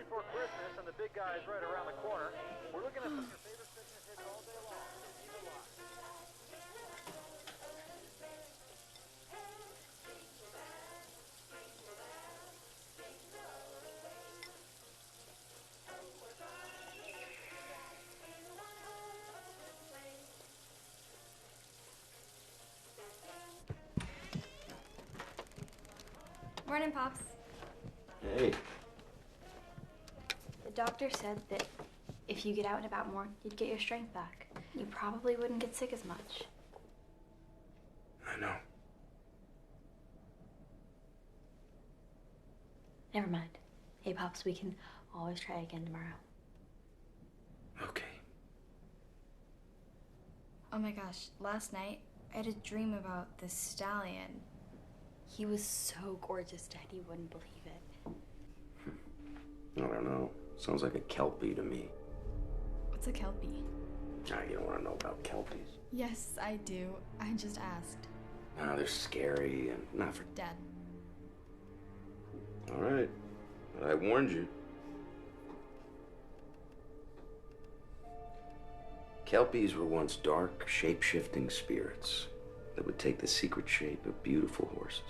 before Christmas, and the big guy is right around the corner. We're looking at some of your favorite Christmas hits all day long. Keep it locked. Morning, Pops. Hey. The doctor said that if you get out and about more, you'd get your strength back. You probably wouldn't get sick as much. I know. Never mind. Hey, Pops, we can always try again tomorrow. Okay. Oh my gosh, last night I had a dream about this stallion. He was so gorgeous, Dad, you wouldn't believe it. I don't know. Sounds like a Kelpie to me. What's a Kelpie? You don't want to know about Kelpies. Yes, I do. I just asked. No, they're scary and not for... Dad. All right. But I warned you. Kelpies were once dark, shape-shifting spirits that would take the secret shape of beautiful horses.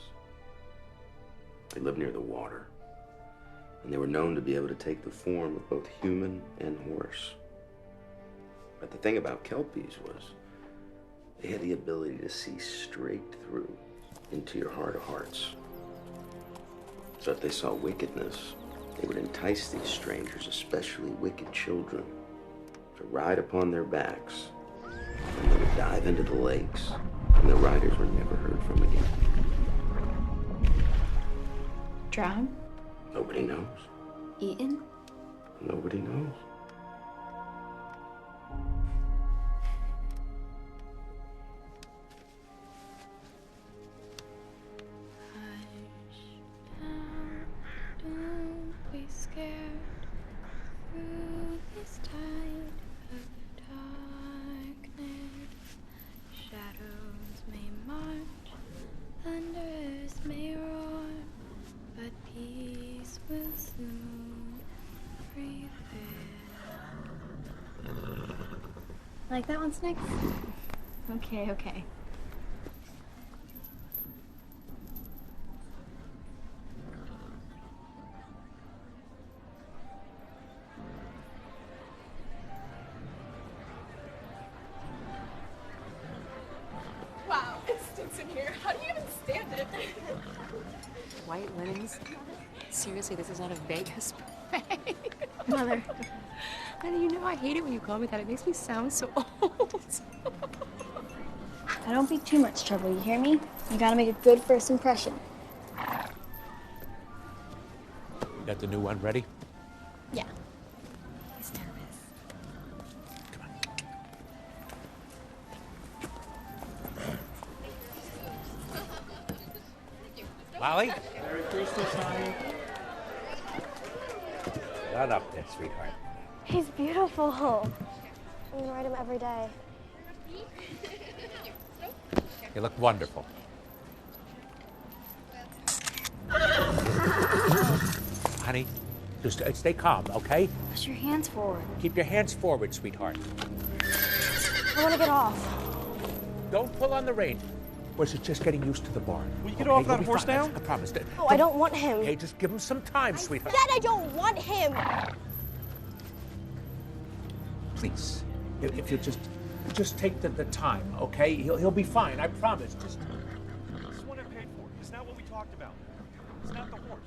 They lived near the water, and they were known to be able to take the form of both human and horse. But the thing about Kelpies was they had the ability to see straight through into your heart of hearts. So if they saw wickedness, they would entice these strangers, especially wicked children, to ride upon their backs, and they would dive into the lakes, and the riders were never heard from again. Drown? Nobody knows. Eaten? Nobody knows. Don't be scared through this tide of darkness. Shadows may march, thunders may roar, but peace will soon prevail. Like that one, Snicks? Okay, okay. Wow, it stinks in here. How do you even stand it? White linens? Seriously, this is not a Vegas parade. Mother. Honey, you know I hate it when you call me that. It makes me sound so old. I don't be too much trouble, you hear me? You gotta make a good first impression. You got the new one ready? Yeah. He's nervous. Molly? Merry Christmas, honey. Not up there, sweetheart. He's beautiful. I'm gonna ride him every day. You look wonderful. Honey, just stay calm, okay? Push your hands forward. Keep your hands forward, sweetheart. I wanna get off. Don't pull on the rein. Or is it just getting used to the barn? Will you get off that You'll be horse fine. now? I promise. Oh, I don't want him. Okay, just give him some time, sweetheart. Dad, I don't want him. Please, if you just take the time, okay? He'll be fine. I promise. Just. This is what I paid for. It's not what we talked about. It's not the horse.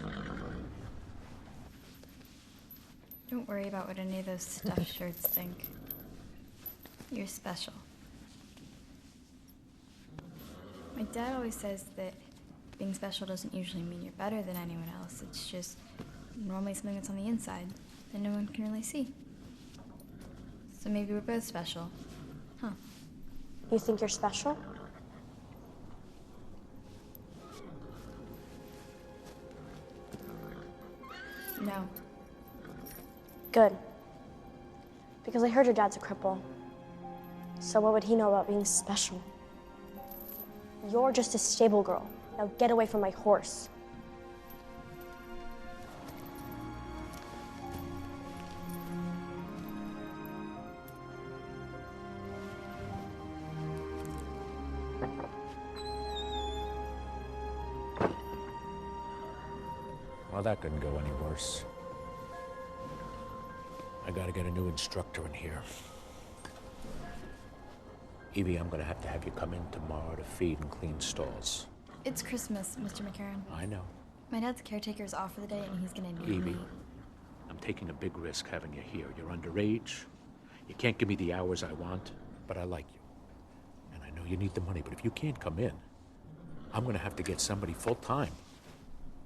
Don't worry about what any of those stuffed shirts think. You're special. My dad always says that being special doesn't usually mean you're better than anyone else. It's just normally something that's on the inside that no one can really see. So maybe we're both special. Huh. You think you're special? No. Good. Because I heard your dad's a cripple. So what would he know about being special? You're just a stable girl. Now get away from my horse. Well, that couldn't go any worse. I gotta get a new instructor in here. Evie, I'm gonna have you come in tomorrow to feed and clean stalls. It's Christmas, Mr. McCarran. I know. My dad's caretaker's off for the day, and he's gonna need Evie, me. I'm taking a big risk having you here. You're underage. You can't give me the hours I want, but I like you. And I know you need the money, but if you can't come in, I'm gonna have to get somebody full-time.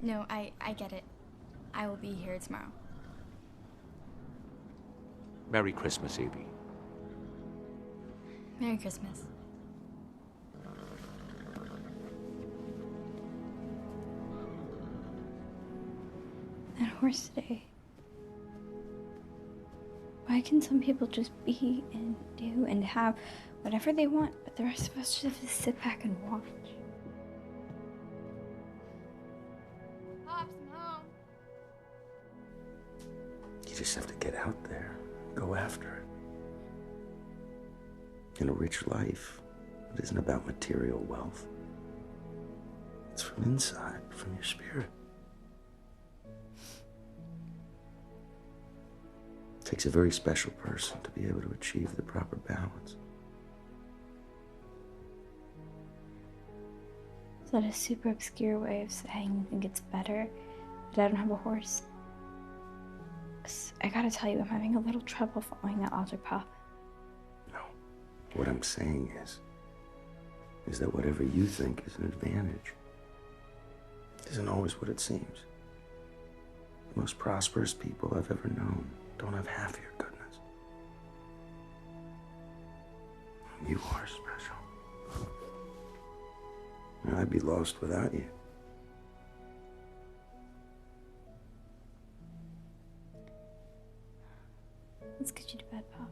No, I get it. I will be here tomorrow. Merry Christmas, Evie. Merry Christmas. That horse today. Why can some people just be and do and have whatever they want, but the rest of us just have to sit back and watch? Pops, I'm home. You just have to get out there, go after it. In a rich life, it isn't about material wealth. It's from inside, from your spirit. It takes a very special person to be able to achieve the proper balance. Is that a super obscure way of saying you think it's better that I don't have a horse? 'Cause I gotta tell you, I'm having a little trouble following that logic, Pop. No. What I'm saying is that whatever you think is an advantage isn't always what it seems. The most prosperous people I've ever known don't have half your goodness. You are special. And I'd be lost without you. Let's get you to bed, Pop.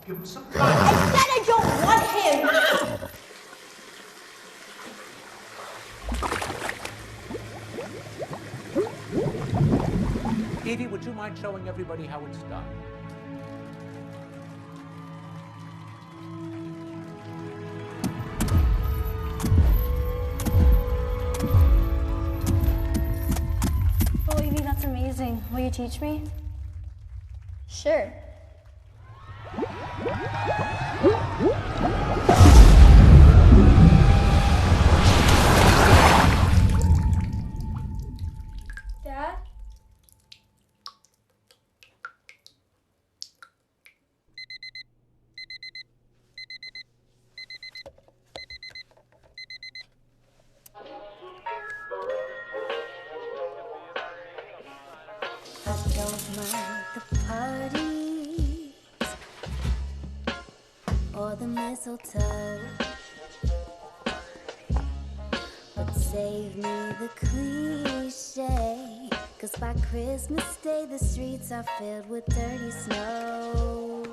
Give him some time. I said I don't want him! Evie, would you mind showing everybody how it's done? Oh, Evie, that's amazing. Will you teach me? Sure. Dad? I don't mind the parties or the mistletoe, but save me the cliche, 'cause by Christmas Day the streets are filled with dirty snow.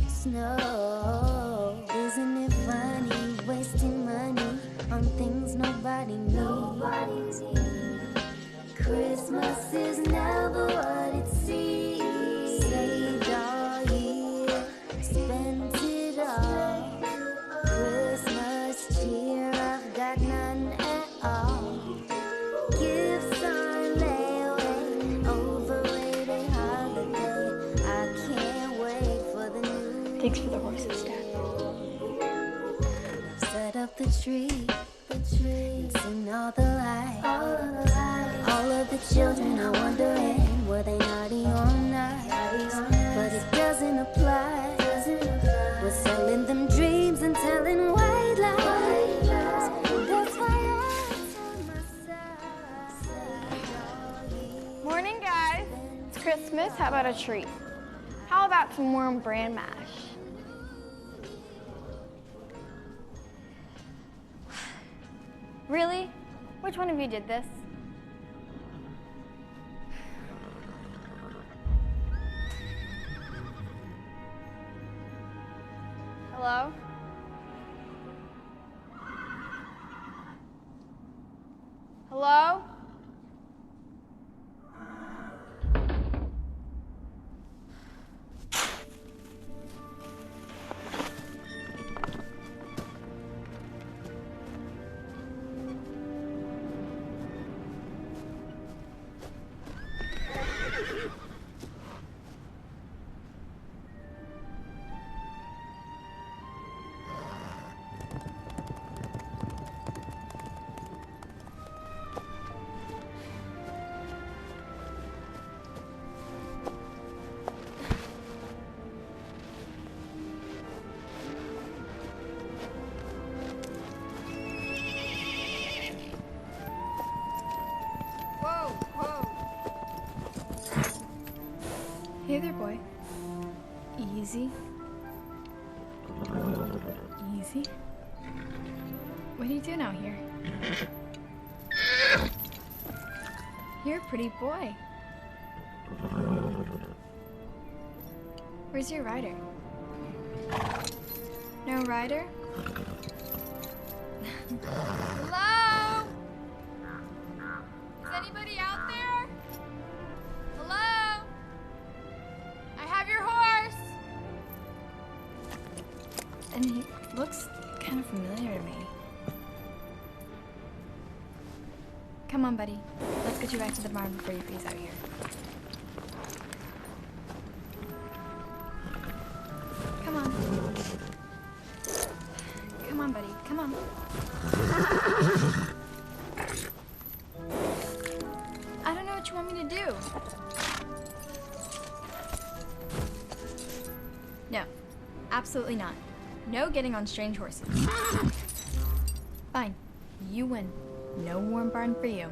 Snow, isn't it funny, wasting money on things nobody needs? Christmas is never what it seems. Saved all year, spent it all. Christmas cheer, I've got none at all. Gifts on layaway, overrated holiday. I can't wait for the new. Thanks for the horses, Dad. Set up the tree, and sing all the lights. All of the children are wondering, were they naughty or nice? But it doesn't apply. We're selling them dreams and telling white lies. That's why I tell myself, saved all year. Morning, guys. It's Christmas. How about a treat? How about some warm bran mash? Really? Which one of you did this? Hello? Hello? Hey there, boy. Easy. Easy. What are you doing out here? You're a pretty boy. Where's your rider? No rider? Hello? Is anybody out there? Hello? I have your horse! And he looks kind of familiar to me. Come on, buddy. Let's get you back to the barn before you freeze out here. Come on. Come on, buddy. Come on. I don't know what you want me to do. No, absolutely not. No getting on strange horses. Fine, you win. No warm barn for you.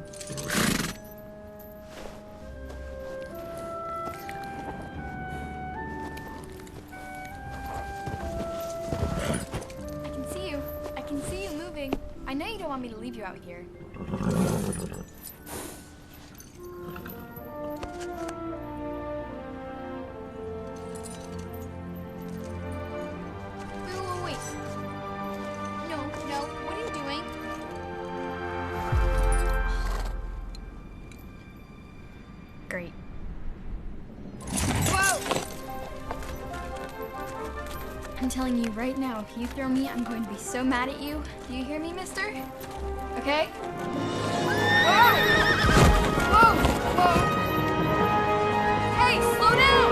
I can see you. I can see you moving. I know you don't want me to leave you out here. Great. Whoa! I'm telling you right now, if you throw me, I'm going to be so mad at you. Do you hear me, mister? Okay? Whoa! Whoa! Whoa! Hey, slow down!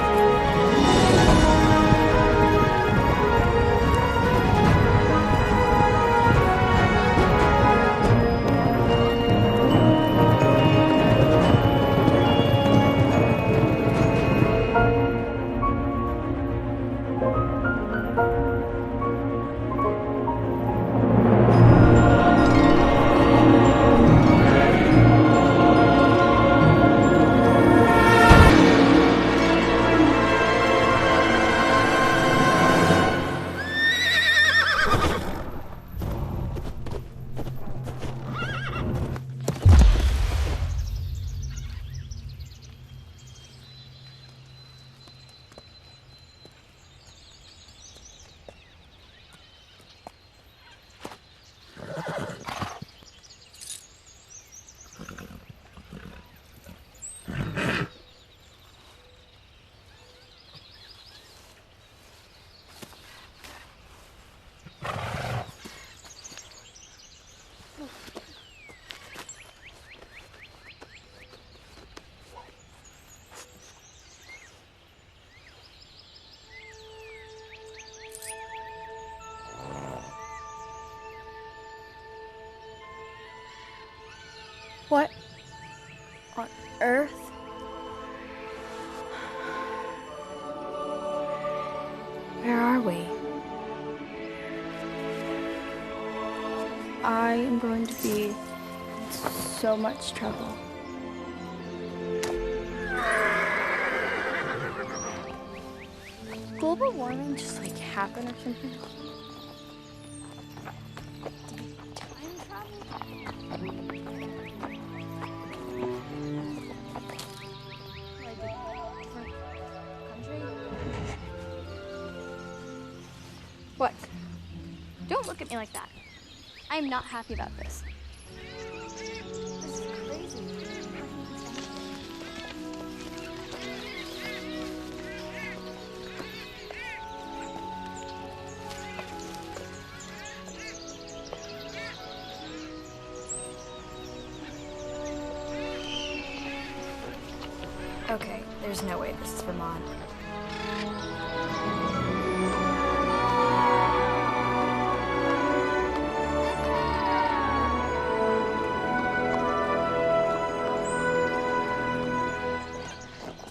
What on earth? Where are we? I am going to be in so much trouble. Global warming just like happen or something? What? Don't look at me like that. I am not happy about this. This is Okay, there's no way this is Vermont.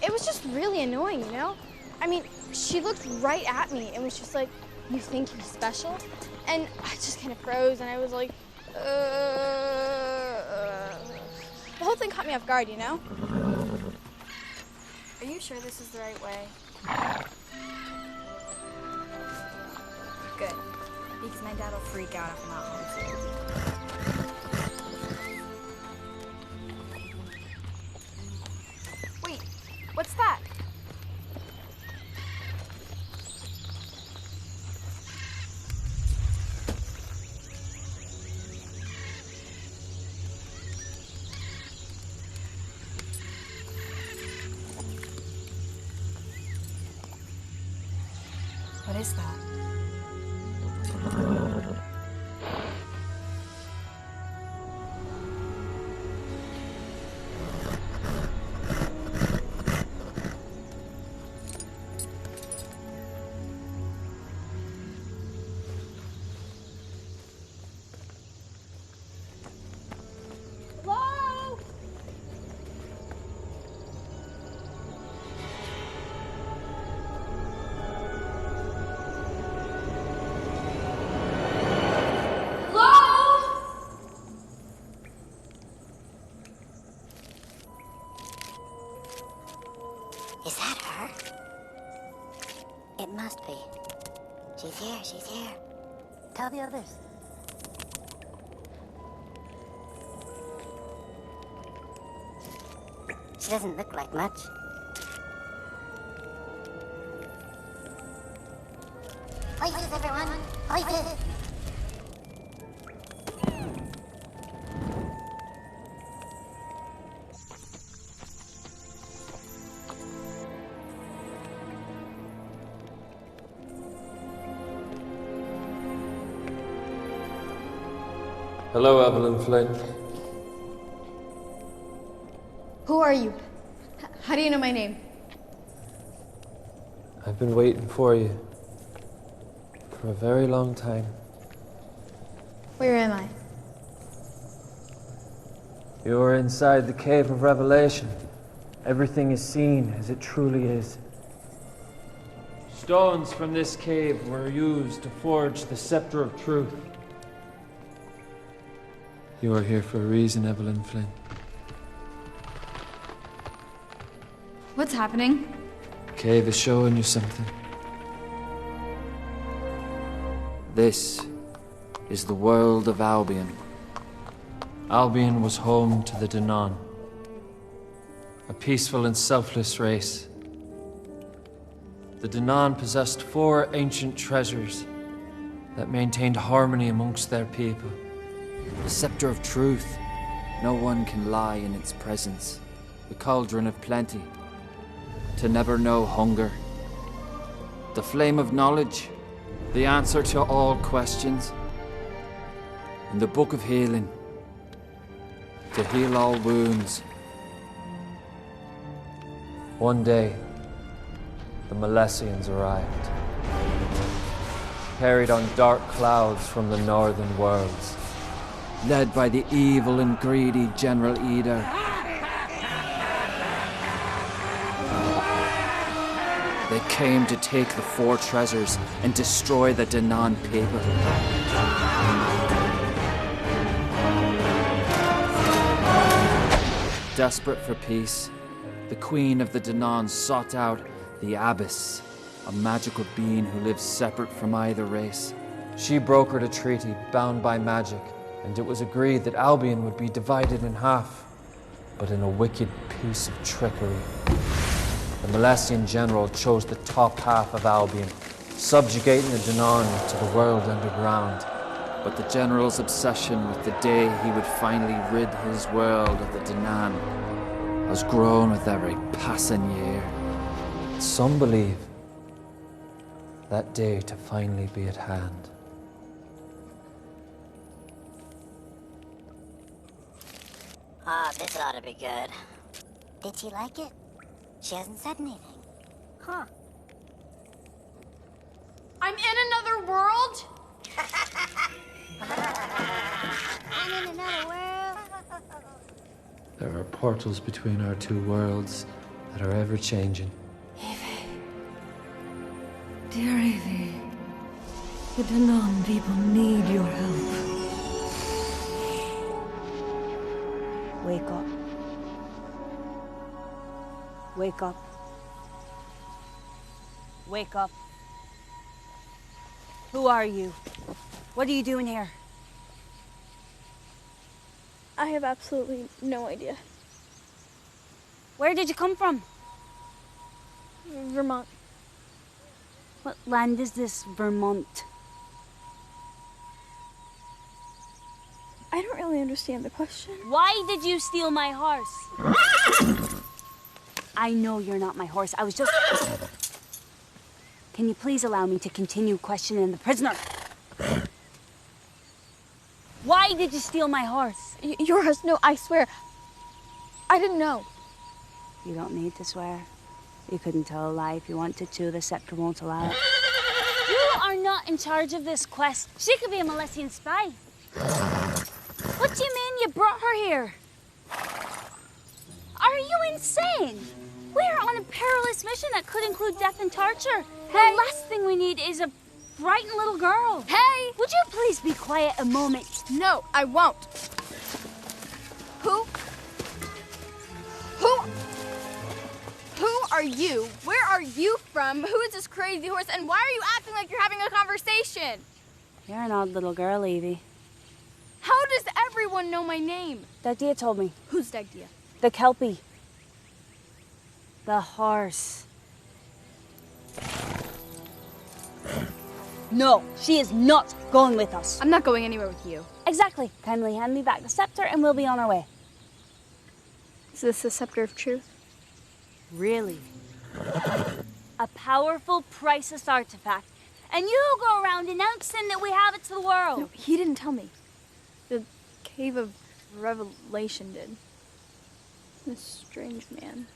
It was just really annoying, you know? I mean, she looked right at me and was just like, "You think you're special?" And I just kind of froze and I was like, The whole thing caught me off guard, you know? Are you sure this is the right way? Good, because my dad will freak out if I'm not home soon. Wait, what's that? What is that? Hello? Is that her? It must be. She's here, she's here. Tell the others. She doesn't look like much. Voices, everyone! Voices! Hello, Evelyn Flynn. Who are you? How do you know my name? I've been waiting for you for a very long time. Where am I? You're inside the Cave of Revelation. Everything is seen as it truly is. Stones from this cave were used to forge the Scepter of Truth. You are here for a reason, Evelyn Flynn. What's happening? The cave is showing you something. This is the world of Albion. Albion was home to the Danann, a peaceful and selfless race. The Danann possessed 4 ancient treasures that maintained harmony amongst their people. The Scepter of Truth. No one can lie in its presence. The Cauldron of Plenty. To never know hunger. The Flame of Knowledge. The answer to all questions. And the Book of Healing. To heal all wounds. One day, the Milesians arrived, carried on dark clouds from the northern worlds. Led by the evil and greedy General Eder. They came to take the 4 treasures and destroy the Danann people. Desperate for peace, the Queen of the Danann sought out the Abyss, a magical being who lives separate from either race. She brokered a treaty bound by magic, and it was agreed that Albion would be divided in half, but in a wicked piece of trickery. The Milesian general chose the top half of Albion, subjugating the Danann to the world underground. But the general's obsession with the day he would finally rid his world of the Danann has grown with every passing year. Some believe that day to finally be at hand. Ah, this ought to be good. Did she like it? She hasn't said anything. Huh. I'm in another world? I'm in another world. There are portals between our two worlds that are ever changing. Dear Evie, the Danon people need your help. Wake up. Wake up. Wake up. Who are you? What are you doing here? I have absolutely no idea. Where did you come from? Vermont. What land is this, Vermont? I don't really understand the question. Why did you steal my horse? I know you're not my horse. I was just... Can you please allow me to continue questioning the prisoner? Why did you steal my horse? Your horse? No, I swear. I didn't know. You don't need to swear. You couldn't tell a lie if you wanted to. The scepter won't allow it. You are not in charge of this quest. She could be a Milesian spy. What do you mean you brought her here? Are you insane? We're on a perilous mission that could include death and torture. Hey. The last thing we need is a frightened little girl. Hey! Would you please be quiet a moment? No, I won't. Who are you? Where are you from? Who is this crazy horse? And why are you acting like you're having a conversation? You're an odd little girl, Evie. How does everyone know my name? Dagdia told me. Who's Dagdia? The Kelpie. The horse. No, she is not going with us. I'm not going anywhere with you. Exactly. Kindly hand me back the scepter and we'll be on our way. Is this the scepter of truth? Really? A powerful, priceless artifact. And you go around announcing that we have it to the world. No, he didn't tell me. The Cave of Revelation did. This strange man.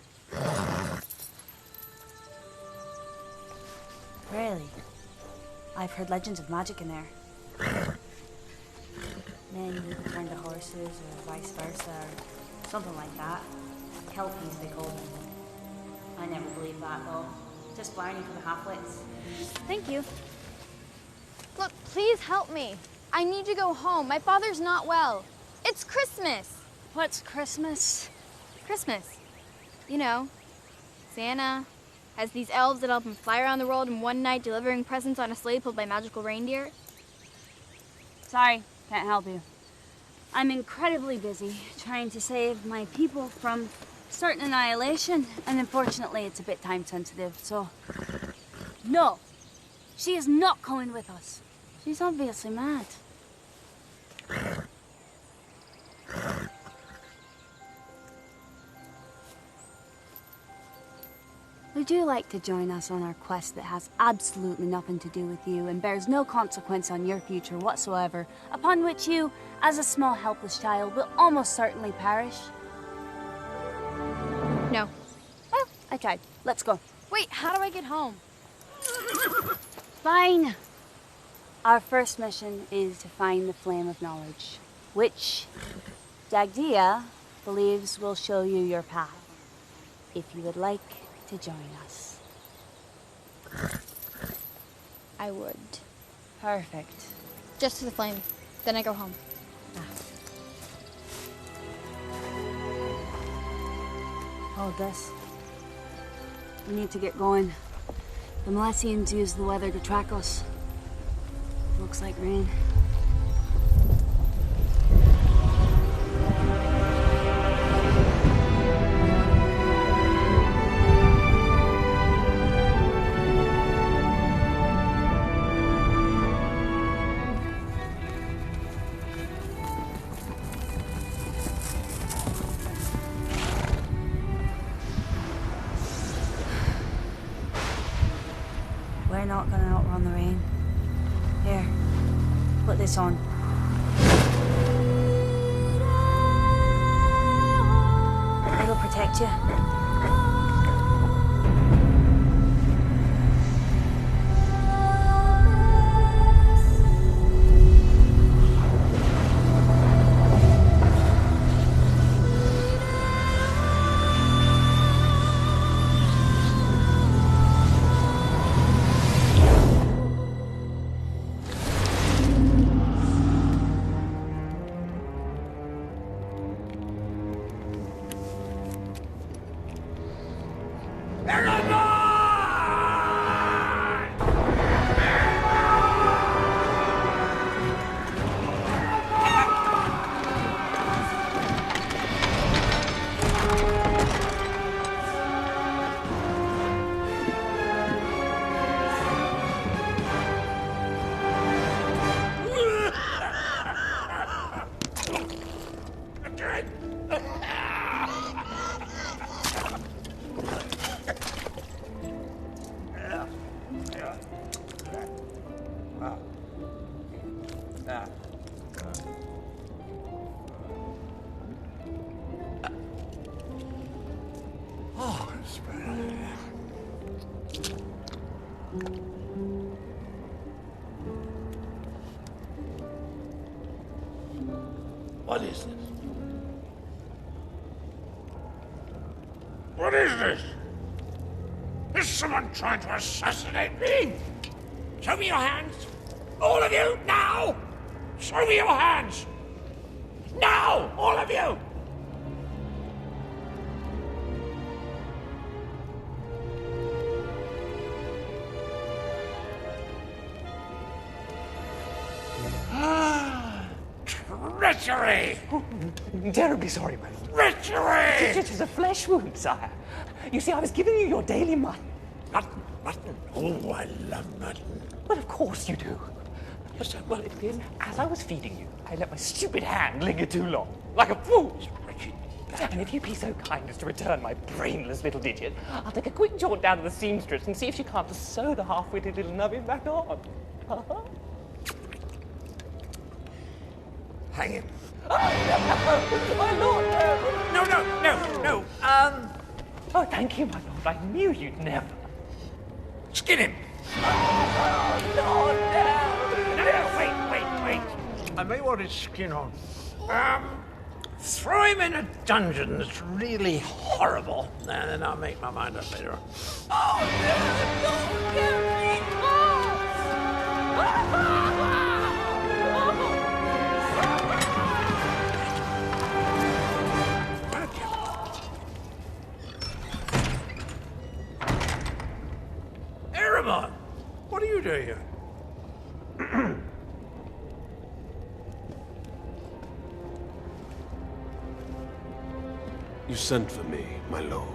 Really? I've heard legends of magic in there. Men who can turn to horses or vice versa or something like that. Kelpies, they call them. I never believed that though. Just barney for the half-wits. Thank you. Look, please help me. I need to go home. My father's not well. It's Christmas. What's Christmas? Christmas. You know, Santa has these elves that help him fly around the world in one night delivering presents on a sleigh pulled by magical reindeer. Sorry, can't help you. I'm incredibly busy trying to save my people from certain annihilation, and unfortunately it's a bit time sensitive, so... No! She is not coming with us. She's obviously mad. Would you like to join us on our quest that has absolutely nothing to do with you and bears no consequence on your future whatsoever, upon which you, as a small helpless child, will almost certainly perish? No. Well, I tried. Let's go. Wait, how do I get home? Fine. Our first mission is to find the Flame of Knowledge, which Dagdia believes will show you your path, if you would like to join us. I would. Perfect. Just to the flame. Then I go home. Hold this. We need to get going. The Milesians use the weather to track us. Looks like rain. We're not gonna outrun the rain. Here, put this on. It'll protect you. What is this? What is this? Is someone trying to assassinate me? Show me your hands. All of you, now! Show me your hands! Now! All of you! Treachery! Oh, terribly sorry, my lord. Treachery! It is a flesh wound, sire. You see, I was giving you your daily mutton. Mutton? Oh, I love mutton. Well, of course you do. Well, then, as I was feeding you, I let my stupid hand linger too long, like a fool. And if you'd be so kind as to return my brainless little digit, I'll take a quick jaunt down to the seamstress and see if she can't just sew the half-witted little nubbin back on. Hang him. Oh, my lord! No. Oh, thank you, my lord. I knew you'd never. Skin him. Oh, Lord, No, wait. I may want his skin on. Throw him in a dungeon that's really horrible, and then I'll make my mind up later. Oh, no, don't get me Aramon, what are you doing here? You sent for me, my lord.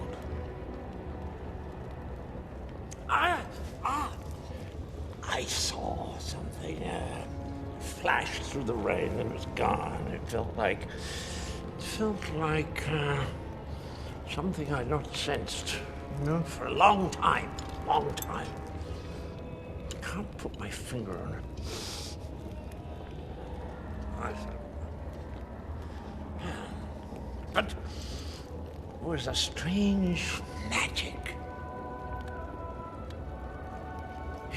I saw something flash through the rain and it was gone. It felt like something I'd not sensed, for a long time. I can't put my finger on it. But there was a strange magic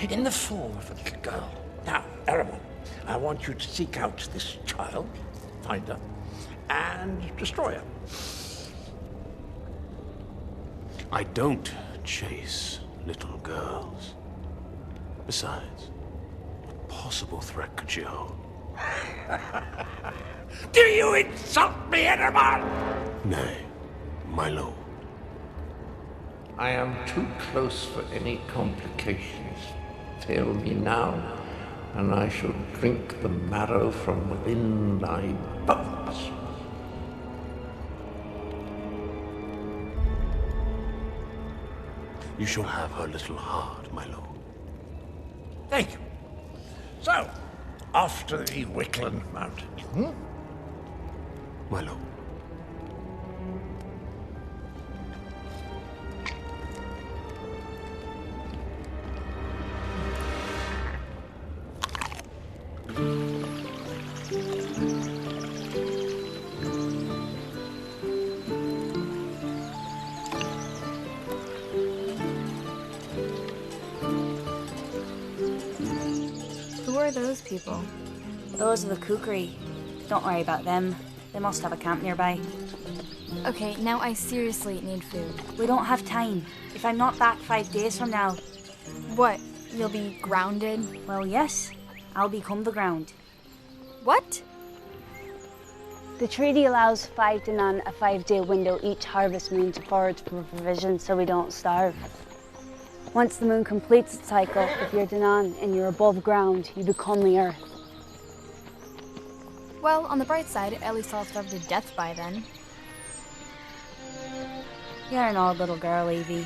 in the form of a little girl. Now, Aramon, I want you to seek out this child, find her, and destroy her. I don't chase little girls. Besides, what possible threat could she hold? Do you insult me, Aramon? Nay, my lord. I am too close for any complications. Tell me now, and I shall drink the marrow from within thy bones. You shall have her little heart, my lord. Thank you. So, off to the Wickland Mountains. My lord. Who are those people? Those are the kukri. Don't worry about them. They must have a camp nearby. Okay, now I seriously need food. We don't have time. If I'm not back 5 days from now... What? You'll be grounded? Well, yes. I'll become the ground. What? The treaty allows 5 Danan a 5-day window each harvest moon to forage for provisions so we don't starve. Once the moon completes its cycle, if you're Danan and you're above ground, you become the earth. Well, on the bright side, at least I'll starve to death by then. You're an odd little girl, Evie.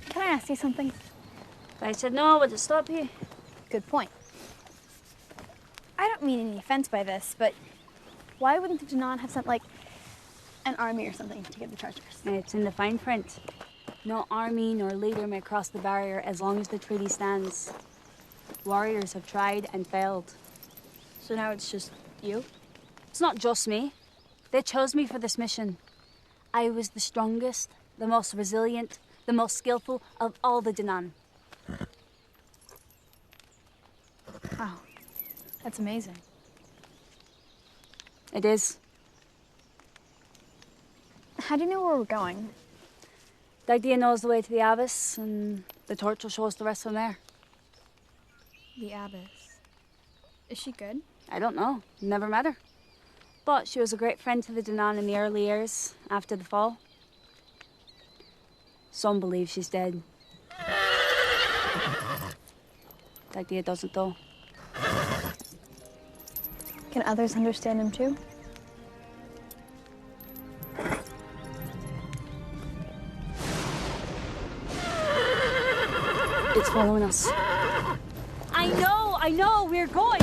Can I ask you something? If I said no, would it stop you? Good point. I don't mean any offense by this, but why wouldn't the Danan have sent, like, an army or something to get the treasures? It's in the fine print. No army nor leader may cross the barrier as long as the treaty stands. Warriors have tried and failed. So now it's just you? It's not just me. They chose me for this mission. I was the strongest, the most resilient, the most skillful of all the Danan. Wow, that's amazing. It is. How do you know where we're going? The idea knows the way to the Abyss, and the torch will show us the rest from there. The Abyss. Is she good? I don't know. Never met her. But she was a great friend to the Danan in the early years, after the fall. Some believe she's dead. The idea doesn't, though. Can others understand him too? It's following us. I know, we're going.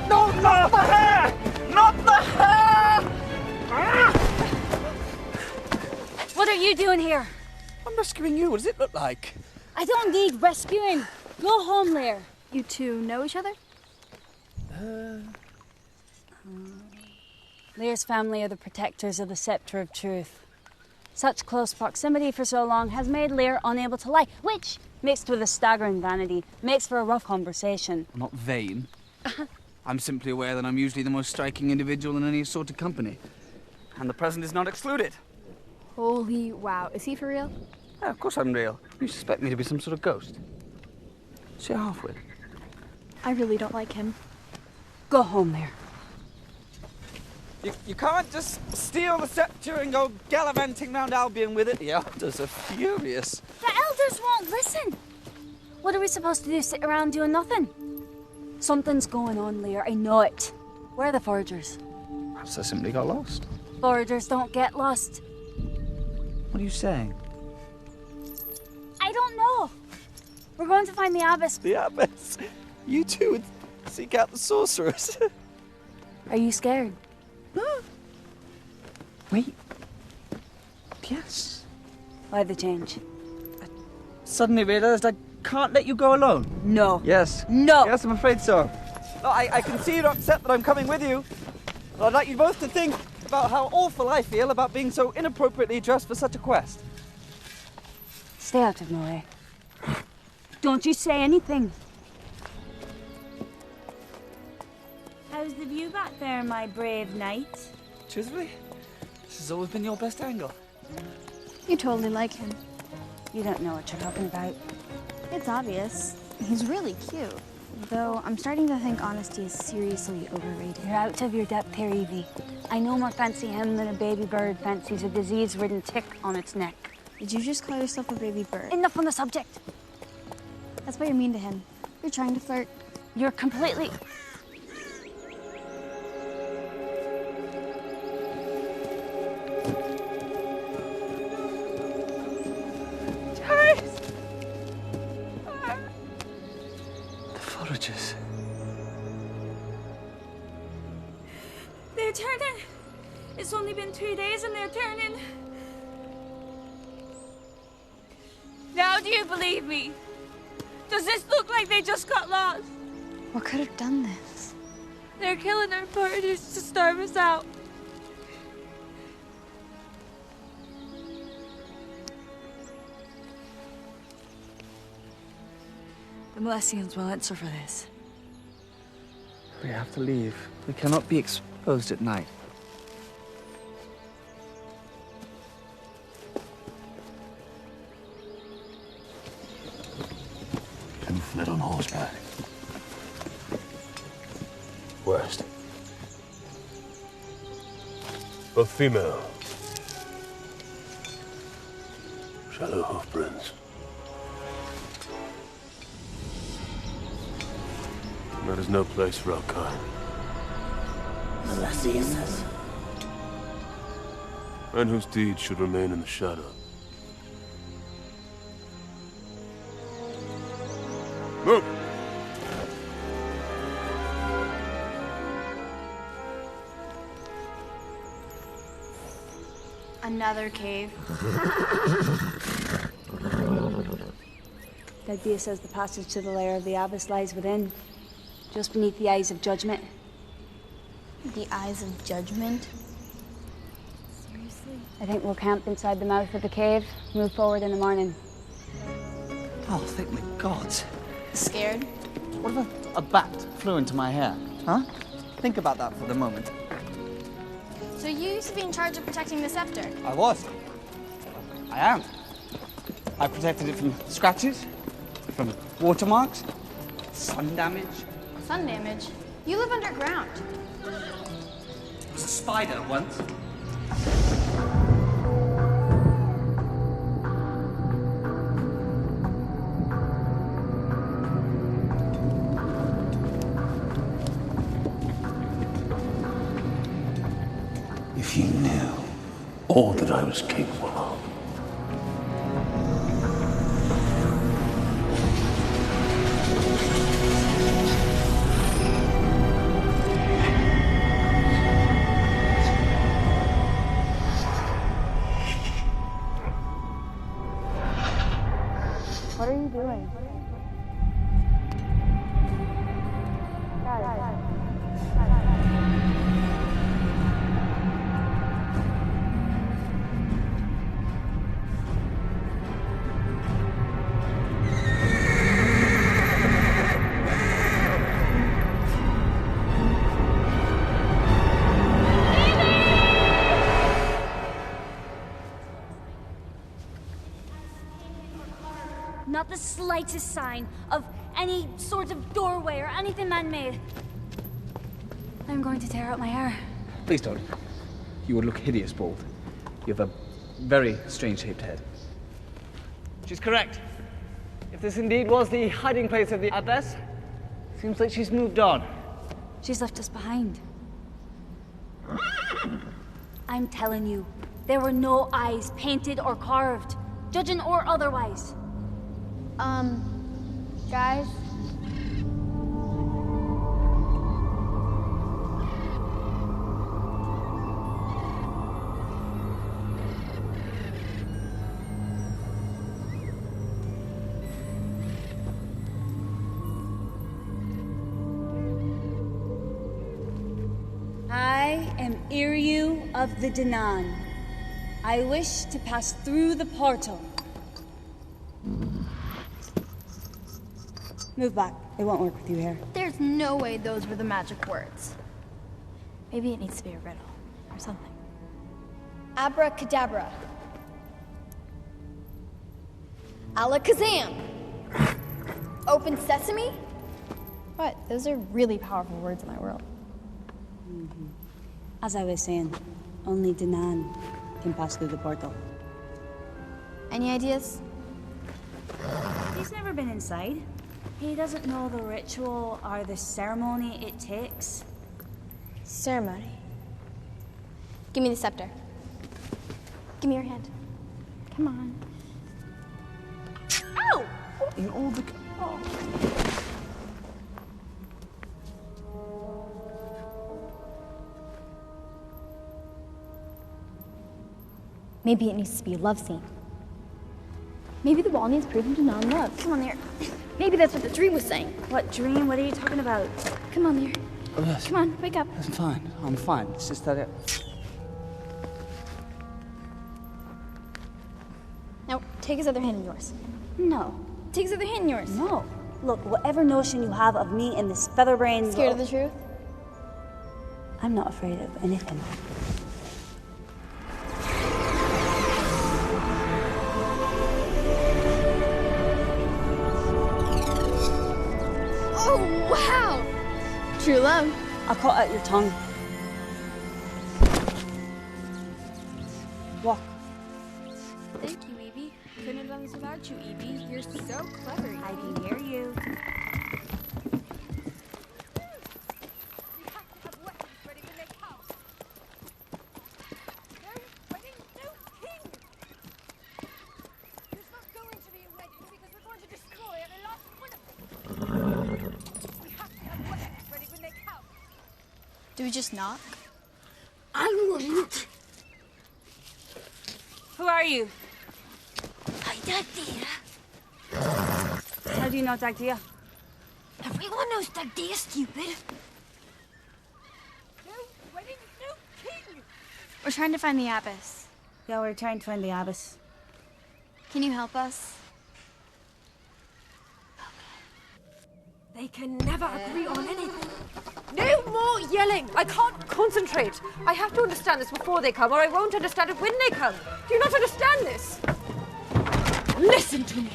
No, not the hair! Not the hair! What are you doing here? I'm rescuing you. What does it look like? I don't need rescuing. Go home, Lear. You two know each other? Lear's family are the protectors of the Scepter of Truth. Such close proximity for so long has made Lear unable to lie, which, mixed with a staggering vanity, makes for a rough conversation. I'm not vain. I'm simply aware that I'm usually the most striking individual in any sort of company. And the present is not excluded. Holy wow. Is he for real? Yeah, of course I'm real. You suspect me to be some sort of ghost. What's your half-wit? I really don't like him. Go home, Lear. You can't just steal the scepter and go gallivanting round Albion with it. The elders are furious. The elders won't listen. What are we supposed to do, sit around doing nothing? Something's going on, Lear. I know it. Where are the foragers? Perhaps I simply got lost. Foragers don't get lost. What are you saying? I don't know. We're going to find the Abyss. The Abyss? You two would seek out the sorcerers. Are you scared? Wait. Yes. Why the change? I suddenly realised I can't let you go alone. No. Yes. No. Yes, I'm afraid so. No, I can see you're upset that I'm coming with you. But I'd like you both to think about how awful I feel about being so inappropriately dressed for such a quest. Stay out of my way. Don't you say anything. How's the view back there, my brave knight? Truthfully, this has always been your best angle. You totally like him. You don't know what you're talking about. It's obvious. He's really cute. Though I'm starting to think honesty is seriously overrated. You're out of your depth here, Evie. I no more fancy him than a baby bird fancies a disease-ridden tick on its neck. Did you just call yourself a baby bird? Enough on the subject. That's why you're mean to him. You're trying to flirt. You're completely... Foragers. They're turning. It's only been 2 days and they're turning. Now do you believe me? Does this look like they just got lost? What could have done this? They're killing our partners to starve us out. The Molessians will answer for this. We have to leave. We cannot be exposed at night. women fled on horseback. West. Both female. Shallow hoof prints. That is no place for our kind. Malicious. Men whose deeds should remain in the shadow. Move! Another cave. Debra says the passage to the lair of the abyss lies within, just beneath the eyes of judgment. The eyes of judgment? Seriously? I think we'll camp inside the mouth of the cave, move forward in the morning. Oh, thank the gods. Scared? What if a bat flew into my hair? Huh? Think about that for the moment. So you used to be in charge of protecting the scepter? I was. I am. I protected it from scratches, from watermarks, sun damage. Sun damage? You live underground. It was a spider once. If you knew all that I was capable of. What are you doing? Not the slightest sign of any sort of doorway or anything man-made. I'm going to tear out my hair. Please don't. You would look hideous bald. You have a very strange-shaped head. She's correct. If this indeed was the hiding place of the abbess, seems like she's moved on. She's left us behind. I'm telling you, there were no eyes painted or carved, judging or otherwise. Guys? I am Iryu of the Danan. I wish to pass through the portal. Move back. It won't work with you here. There's no way those were the magic words. Maybe it needs to be a riddle or something. Abracadabra. Alakazam. Open sesame? What? Those are really powerful words in my world. As I was saying, only Danan can pass through the portal. Any ideas? He's never been inside. He doesn't know the ritual or the ceremony it takes. Ceremony. Give me the scepter. Give me your hand. Come on. Ow! In all the... Oh. Maybe it needs to be a love scene. Maybe the wall needs proving to non-love. Come on there. Maybe that's what the dream was saying. What dream? What are you talking about? Come on there. Oh, yes. Come on, wake up. I'm fine. I'm fine. It's just that Now, take his other hand in yours. No. Take his other hand in yours. No. Look, whatever notion you have of me and this featherbrain... Scared of the truth? I'm not afraid of anything. true love. I'll cut out your tongue. Walk. Thank you, Evie. Couldn't have done this without you, Evie. You're so clever, Evie. I can hear you. Do we just knock? I wouldn't. Who are you? I'm Dagdia. How do you know Dagdia? Everyone knows Dagdia, stupid. We're trying to find the abbess. Yeah, we're trying to find the abbess. Can you help us? They can never agree on anything. No more yelling! I can't concentrate. I have to understand this before they come, or I won't understand it when they come. Do you not understand this? Listen to me.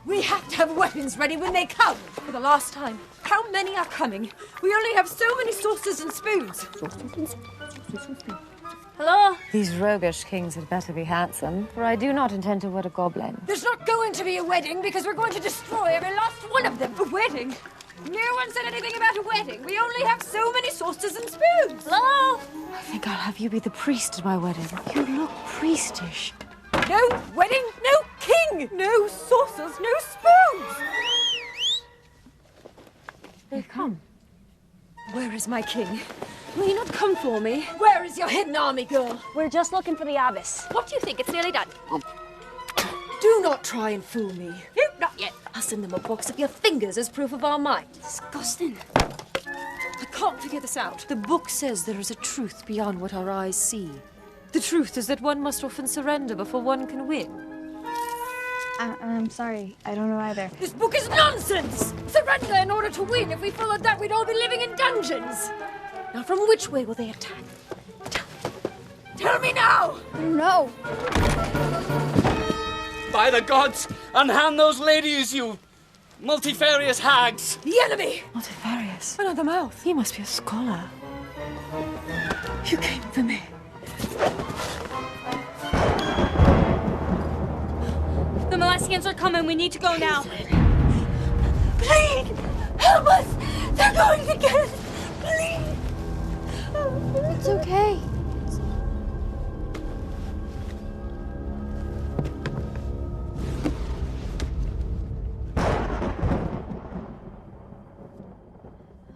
We have to have weapons ready when they come. For the last time, how many are coming? We only have so many saucers and spoons. Hello? These roguish kings had better be handsome, for I do not intend to wed a goblin. There's not going to be a wedding because we're going to destroy every last one of them. A wedding? No one said anything about a wedding. We only have so many saucers and spoons. Hello? I think I'll have you be the priest at my wedding. You look priestish. No wedding, no king, no saucers, no spoons. They've come. Where is my king? Will you not come for me? Where is your hidden army, girl? We're just looking for the abbess. What do you think? It's nearly done. Do not try and fool me. No, not yet. I'll send them a box of your fingers as proof of our might. Disgusting. I can't figure this out. The book says there is a truth beyond what our eyes see. The truth is that one must often surrender before one can win. I'm sorry. I don't know either. This book is nonsense! Surrender in order to win. If we followed that, we'd all be living in dungeons. Now, from which way will they attack? Tell me now! No. By the gods, unhand those ladies, you multifarious hags! The enemy! Multifarious? Another mouth. He must be a scholar. You came for me. The Moleskins are coming. We need to go now. Please! Help us! They're going to get us! Please! It's okay.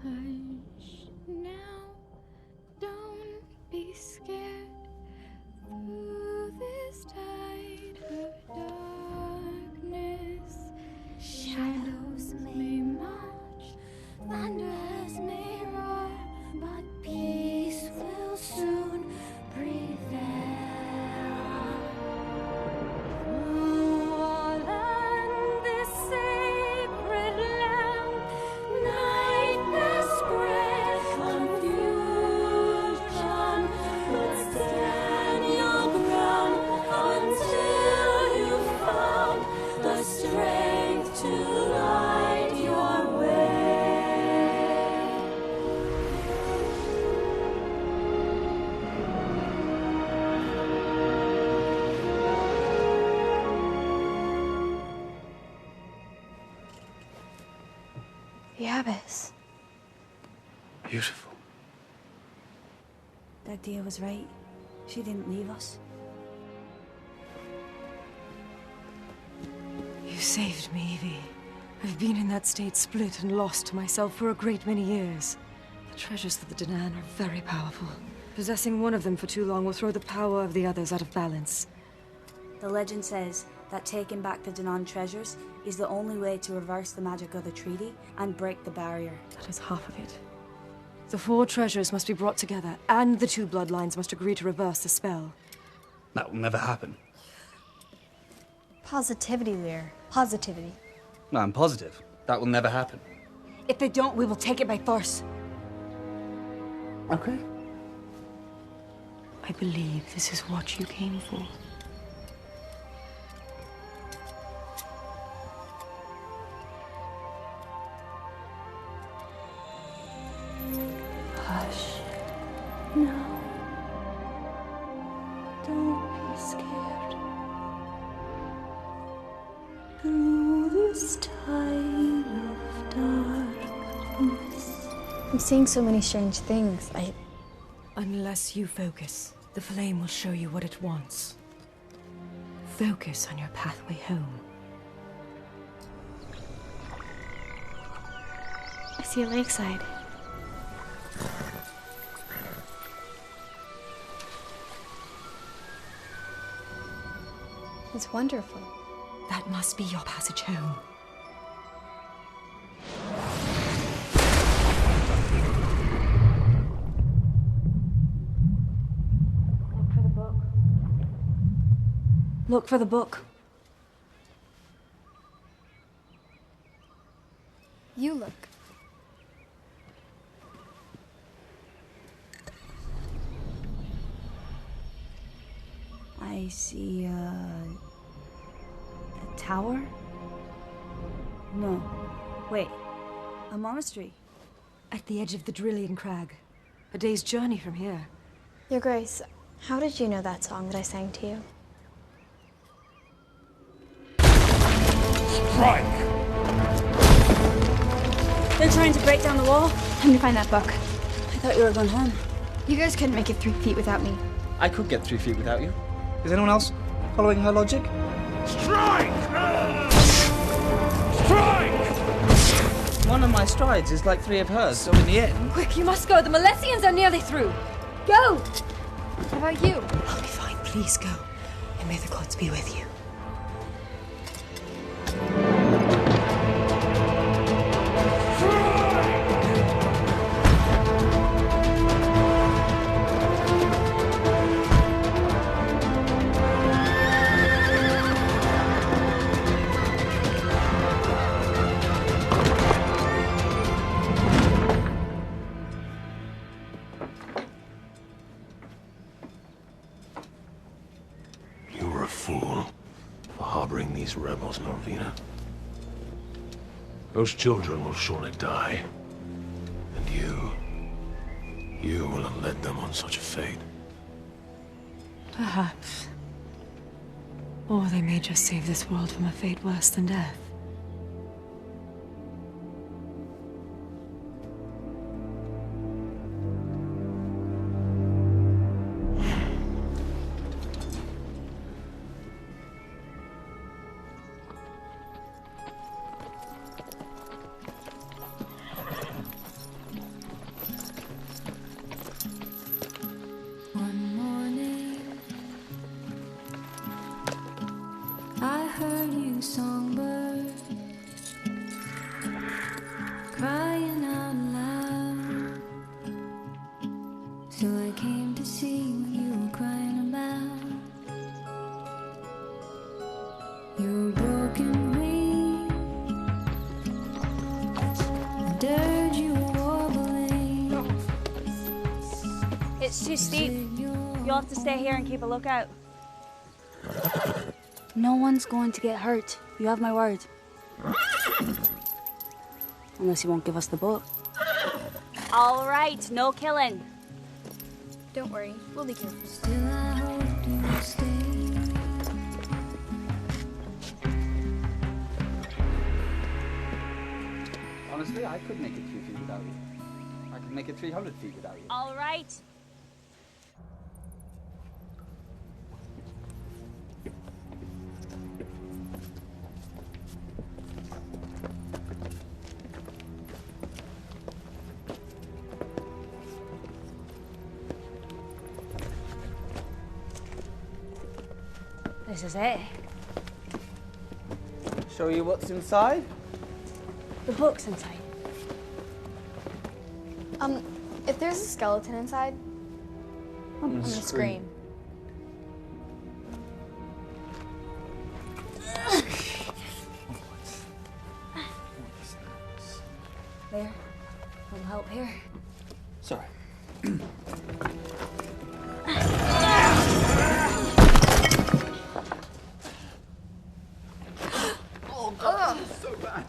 Hush now, don't be scared. Through this tide of darkness, shadows may march, thunders may roar, but peace will soon prevail. All on this sacred land, nightmare spread, confusion, but stand your ground until you found the strength to light your way. The abbess. Beautiful. Dagdia was right. She didn't leave us. You saved me, Evie. I've been in that state, split and lost to myself for a great many years. The treasures of the Danan are very powerful. Possessing one of them for too long will throw the power of the others out of balance. The legend says that taking back the Danan treasures is the only way to reverse the magic of the treaty and break the barrier. That is half of it. The 4 treasures must be brought together, and the 2 bloodlines must agree to reverse the spell. That will never happen. Positivity, Lear. Positivity. No, I'm positive. That will never happen. If they don't, we will take it by force. Okay. I believe this is what you came for. I'm seeing so many strange things. Unless you focus, the flame will show you what it wants. Focus on your pathway home. I see a lakeside. It's wonderful. That must be your passage home. Look for the book. You look. I see a tower? No. Wait. A monastery. At the edge of the Drillian Crag. A day's journey from here. Your Grace, how did you know that song that I sang to you? Strike! They're trying to break down the wall. Let me find that book. I thought you were going home. You guys couldn't make it 3 feet without me. I could get 3 feet without you. Is anyone else following her logic? Strike! Strike! One of my strides is like 3 of hers, so in the end... Quick, you must go. The Milesians are nearly through. Go! How about you? I'll be fine. Please go. And may the gods be with you. Rebels, Norvina. Those children will surely die. And you will have led them on such a fate. Perhaps. Or they may just save this world from a fate worse than death. It's too steep. You'll have to stay here and keep a lookout. No one's going to get hurt. You have my word. Unless you won't give us the book. All right, no killing. Don't worry, we'll be careful. Still I hope to stay. Honestly, I could make it 3 feet without you. I could make it 300 feet without you. All right. This is it. Show you what's inside? The book's inside. If there's a skeleton inside, I'm gonna scream. There. A little help here. Sorry. Oh God, this is so bad.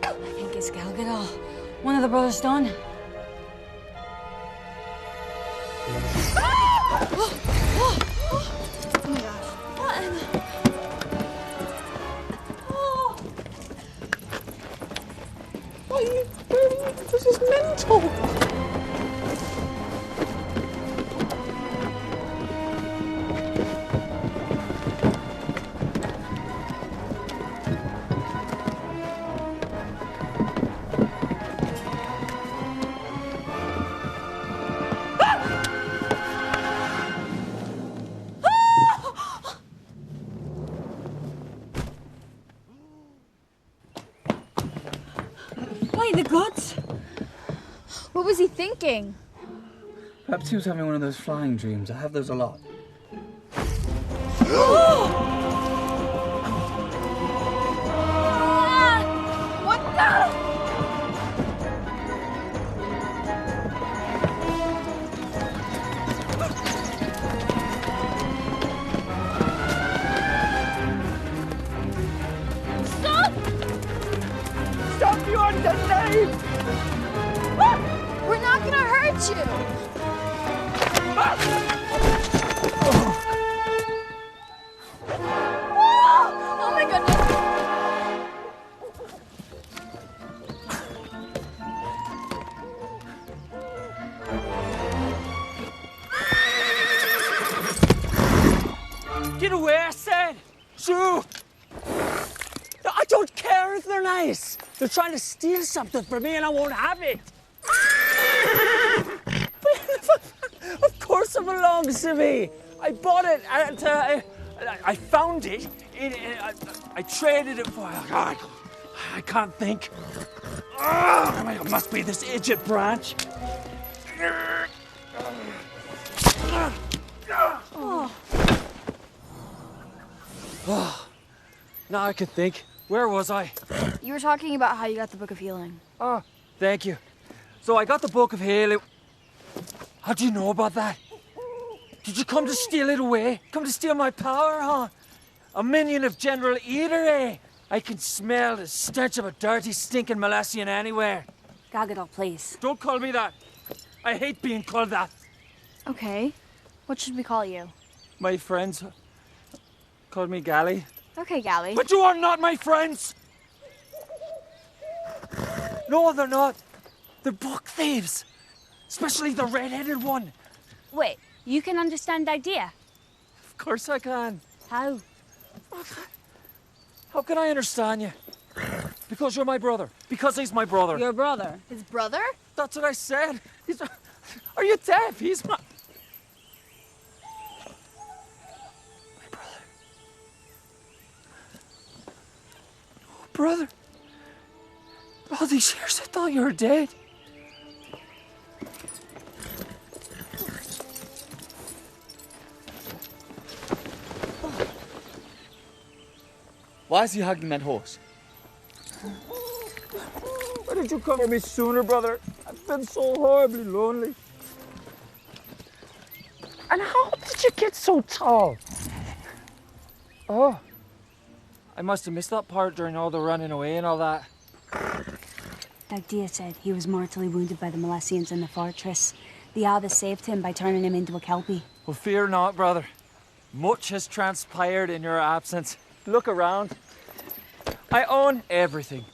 I think it's Galgadol. One of the brothers done. is mental. By the gods! What was he thinking? Perhaps he was having one of those flying dreams. I have those a lot. What the? Stop, you undername! We're not gonna hurt you! Oh my goodness! Get away, I said! Shoo! I don't care if they're nice. They're trying to steal something from me and I won't have it. Of course it belongs to me. I bought it and I found it. I traded it for... God, I can't think. It must be this idiot branch. Now I can think. Where was I? You were talking about how you got the Book of Healing. Oh, thank you. So I got the Book of Healing. How do you know about that? Did you come to steal it away? Come to steal my power, huh? A minion of General Eater, eh? I can smell the stench of a dirty, stinking Malassian anywhere. Gagadol, please. Don't call me that. I hate being called that. Okay. What should we call you? My friends called me Gally. Okay, Gally. But you are not my friends! No, they're not. They're book thieves. Especially the red-headed one. Wait, you can understand idea? Of course I can. How? How can I understand you? Because you're my brother. Because he's my brother. Your brother? His brother? That's what I said. Are you deaf? He's my... Brother, all these years I thought you were dead. Why is he hugging that horse? Why didn't you come for me sooner, brother? I've been so horribly lonely. And how did you get so tall? Oh. I must have missed that part during all the running away and all that. Dagdia said he was mortally wounded by the Malassians in the fortress. The abbess saved him by turning him into a kelpie. Well, fear not, brother. Much has transpired in your absence. Look around. I own everything.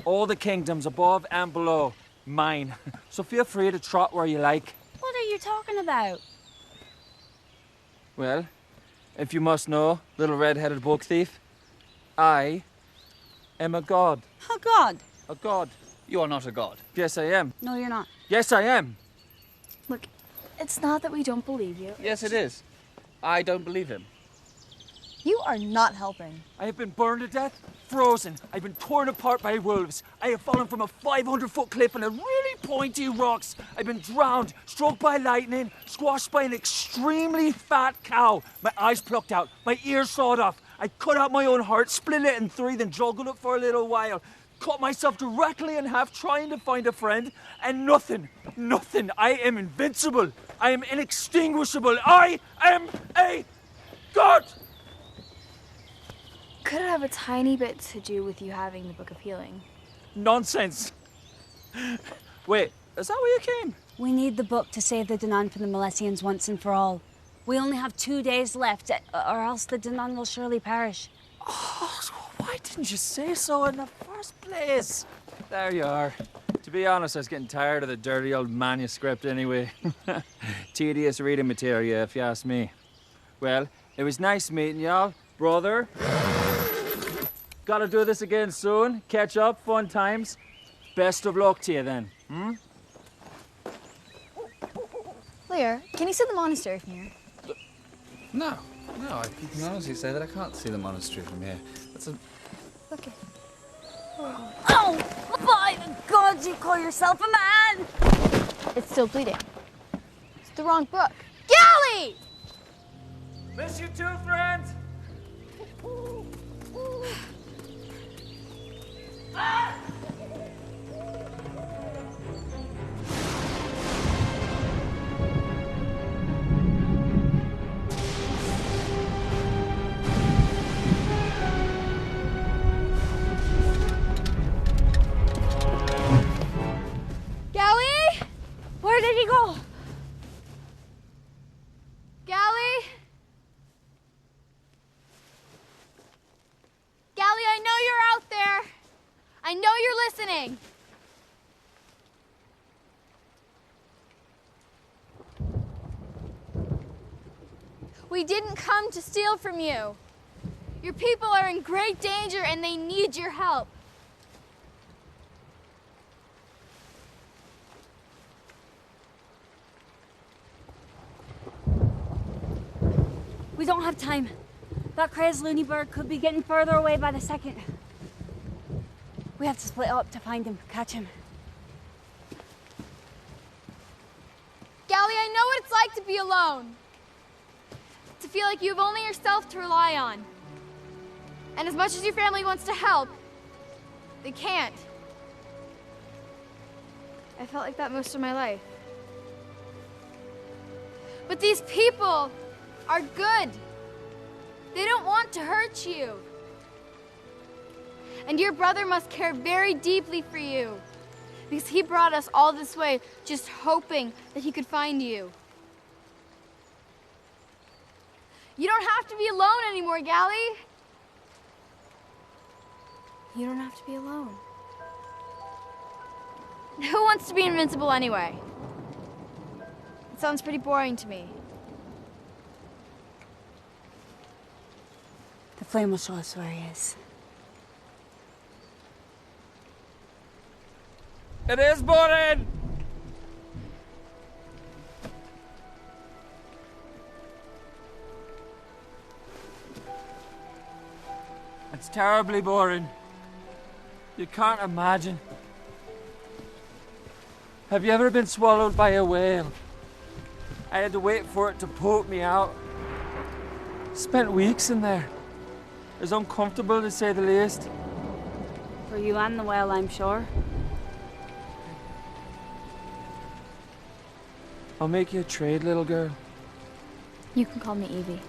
All the kingdoms above and below. Mine. So feel free to trot where you like. What are you talking about? Well, if you must know, little red-headed book thief, I am a god. A god? A god. You are not a god. Yes, I am. No, you're not. Yes, I am. Look, it's not that we don't believe you. Yes, it is. I don't believe him. You are not helping. I have been burned to death, frozen. I've been torn apart by wolves. I have fallen from a 500-foot cliff on a really pointy rocks. I've been drowned, struck by lightning, squashed by an extremely fat cow. My eyes plucked out, my ears sawed off. I cut out my own heart, split it in three, then juggled it for a little while. Cut myself directly in half trying to find a friend, and nothing. I am invincible. I am inextinguishable. I am a god! Could it have a tiny bit to do with you having the Book of Healing? Nonsense. Wait, is that where you came? We need the book to save the Danan from the Malassians once and for all. We only have 2 days left, or else the Danan will surely perish. Oh, so why didn't you say so in the first place? There you are. To be honest, I was getting tired of the dirty old manuscript anyway. Tedious reading material, if you ask me. Well, it was nice meeting y'all, brother. Gotta do this again soon. Catch up, fun times. Best of luck to you then, hmm? Lear, can you see the monastery from here? No, I can honestly say that I can't see the monastery from here. That's a... Okay. Oh, by the gods, you call yourself a man! It's still bleeding. It's the wrong book. Galley! Miss you too, friends! Galley? Where did he go? Galley? Galley, I know you're out there. I know you're listening. We didn't come to steal from you. Your people are in great danger and they need your help. We don't have time. That crazed loony bird could be getting further away by the second. We have to split up to find him, catch him. Galley, I know what it's like to be alone. To feel like you have only yourself to rely on. And as much as your family wants to help, they can't. I felt like that most of my life. But these people are good. They don't want to hurt you. And your brother must care very deeply for you, because he brought us all this way just hoping that he could find you. You don't have to be alone anymore, Galley. You don't have to be alone. Who wants to be invincible anyway? It sounds pretty boring to me. The flame will show us where he is. It is boring! It's terribly boring. You can't imagine. Have you ever been swallowed by a whale? I had to wait for it to poke me out. Spent weeks in there. It was uncomfortable to say the least. For you and the whale, I'm sure. I'll make you a trade, little girl. You can call me Evie.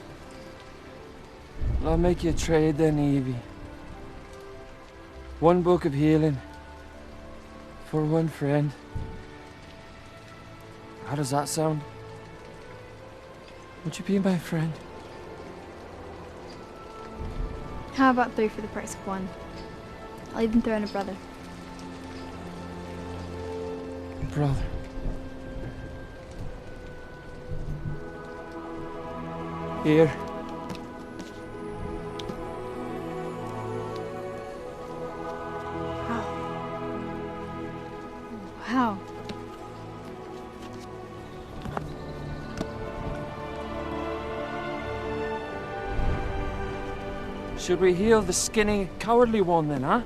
I'll make you a trade then, Evie. One book of healing. For one friend. How does that sound? Would you be my friend? How about 3 for the price of 1? I'll even throw in a brother. Brother. Here. How? Should we heal the skinny, cowardly one then, huh?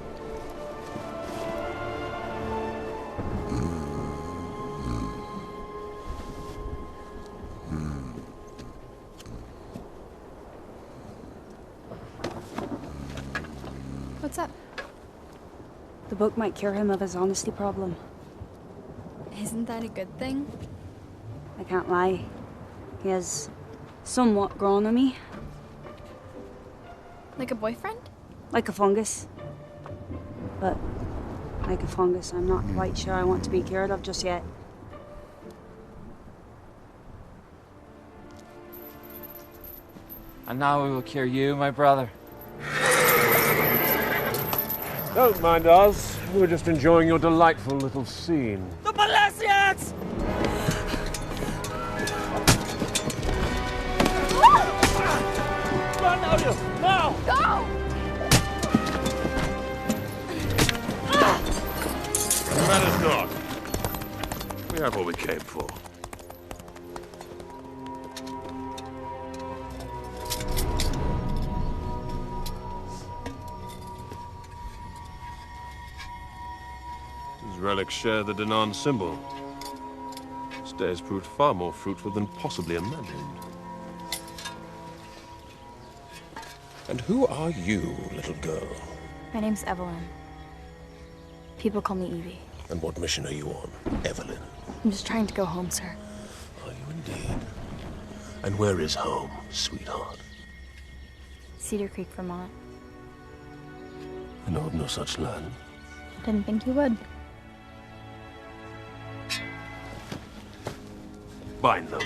What's up? The book might cure him of his honesty problem. Isn't that a good thing? I can't lie. He has somewhat grown on me. Like a boyfriend? Like a fungus. But like a fungus, I'm not quite sure I want to be cured of just yet. And now we will cure you, my brother. Don't mind us. We're just enjoying your delightful little scene. The Balesians! Run, Albion! Now! Go! It matters not. We have what we came for. These relics share the Danan symbol. This day has proved far more fruitful than possibly imagined. And who are you, little girl? My name's Evelyn. People call me Evie. And what mission are you on, Evelyn? I'm just trying to go home, sir. Are you indeed? And where is home, sweetheart? Cedar Creek, Vermont. I know of no such land. Didn't think you would. Bind them.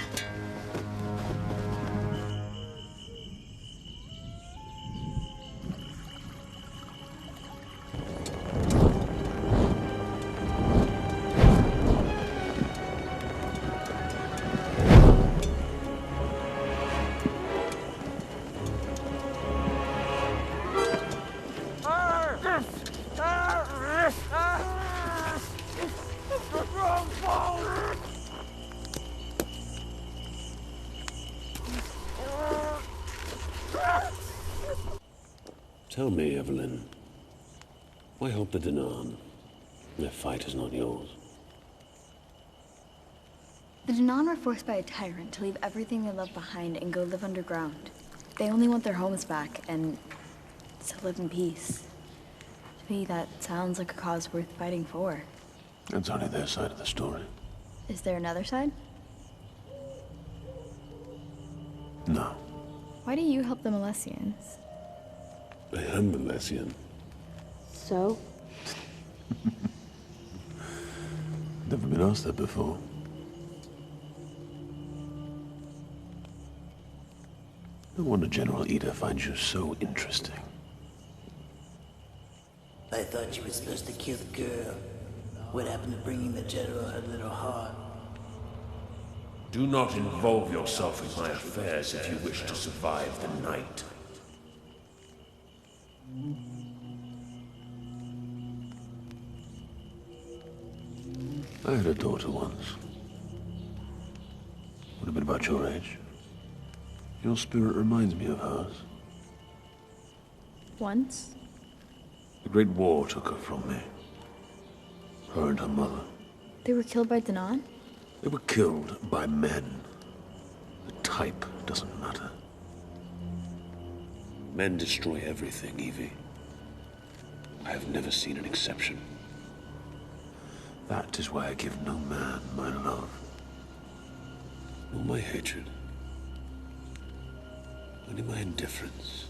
Tell me, Evelyn, why help the Danan? Their fight is not yours. The Danan were forced by a tyrant to leave everything they love behind and go live underground. They only want their homes back and to live in peace. To me, that sounds like a cause worth fighting for. That's only their side of the story. Is there another side? No. Why do you help the Milesians? I am Milesian. So? Never been asked that before. No wonder General Ida finds you so interesting. I thought you were supposed to kill the girl. What happened to bringing the general her little heart? Do not involve yourself in my affairs if you wish to survive the night. I had a daughter once. Would have been about your age. Your spirit reminds me of hers. Once? The Great War took her from me. Her and her mother. They were killed by Danan? They were killed by men. The type doesn't matter. Men destroy everything, Evie. I have never seen an exception. That is why I give no man my love, nor my hatred, only my indifference.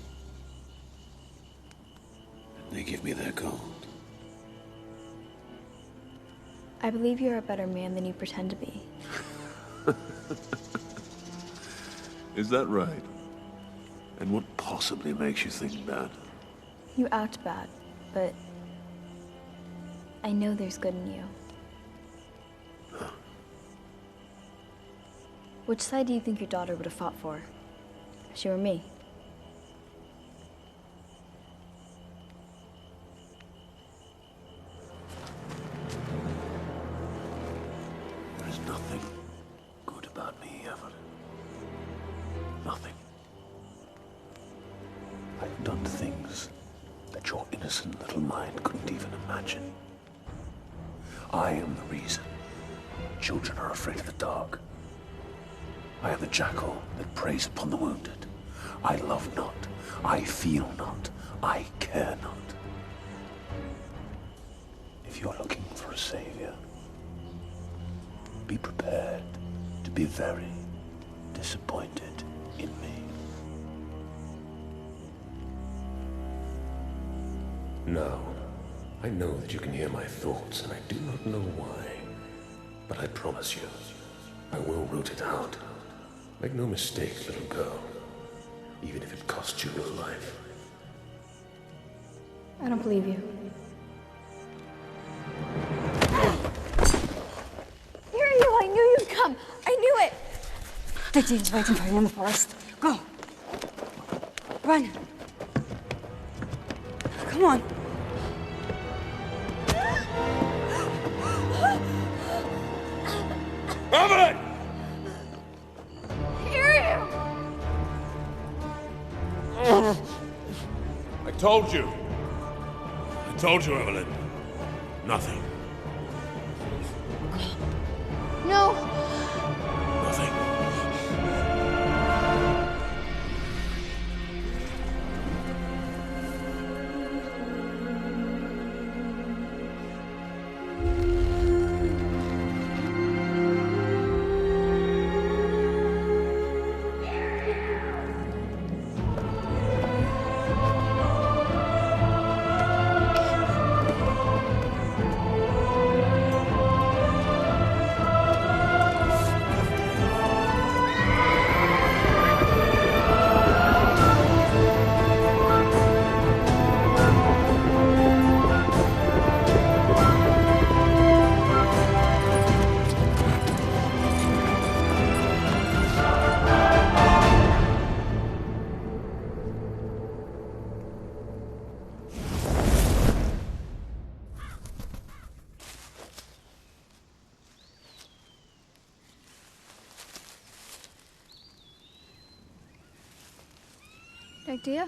And they give me their gold. I believe you're a better man than you pretend to be. Is that right? And what possibly makes you think that? You act bad, but I know there's good in you. Huh. Which side do you think your daughter would have fought for? If she were me? There is nothing good about me, Evelyn. Nothing. I've done things that your innocent little mind couldn't even imagine. I am the reason children are afraid of the dark. I am the jackal that preys upon the wounded. I love not, I feel not, I care not. If you're looking for a savior, be prepared to be very disappointed in me. Now, I know that you can hear my thoughts, and I do not know why. But I promise you, I will root it out. Make no mistake, little girl, even if it costs you your life. I don't believe you. Here you! I knew you'd come! I knew it! Dictie's waiting for you in the forest. Go! Run! Come on! Evelyn! Hear you! I told you. I told you, Evelyn. Nothing. No! Nothing. Idea?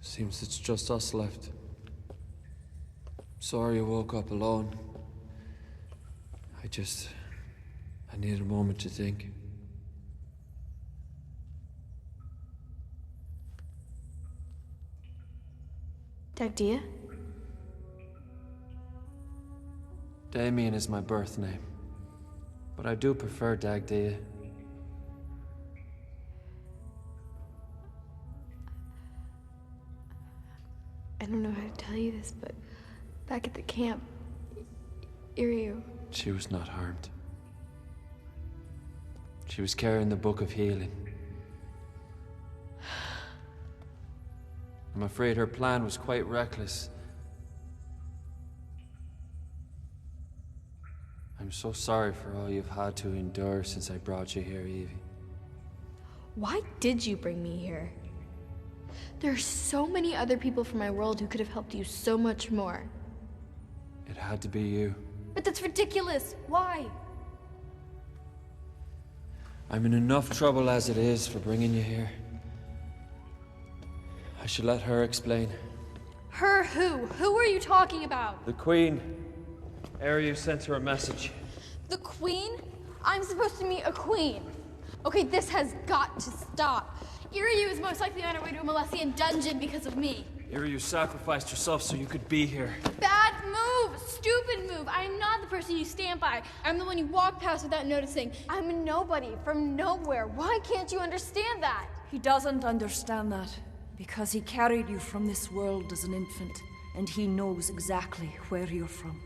Seems it's just us left. Sorry you woke up alone. I need a moment to think. Dagdia? Damien is my birth name, but I do prefer Dagdia. I don't know how to tell you this, but back at the camp, Iryu... She was not harmed. She was carrying the Book of Healing. I'm afraid her plan was quite reckless. I'm so sorry for all you've had to endure since I brought you here, Evie. Why did you bring me here? There are so many other people from my world who could have helped you so much more. It had to be you. But that's ridiculous. Why? I'm in enough trouble as it is for bringing you here. I should let her explain. Her who? Who are you talking about? The Queen. Iryu sent her a message. The Queen? I'm supposed to meet a queen. Okay, this has got to stop. Iryu is most likely on her way to a Molessian dungeon because of me. Iryu sacrificed herself so you could be here. Bad move! Stupid move! I am not the person you stand by. I'm the one you walk past without noticing. I'm a nobody from nowhere. Why can't you understand that? He doesn't understand that because he carried you from this world as an infant, and he knows exactly where you're from.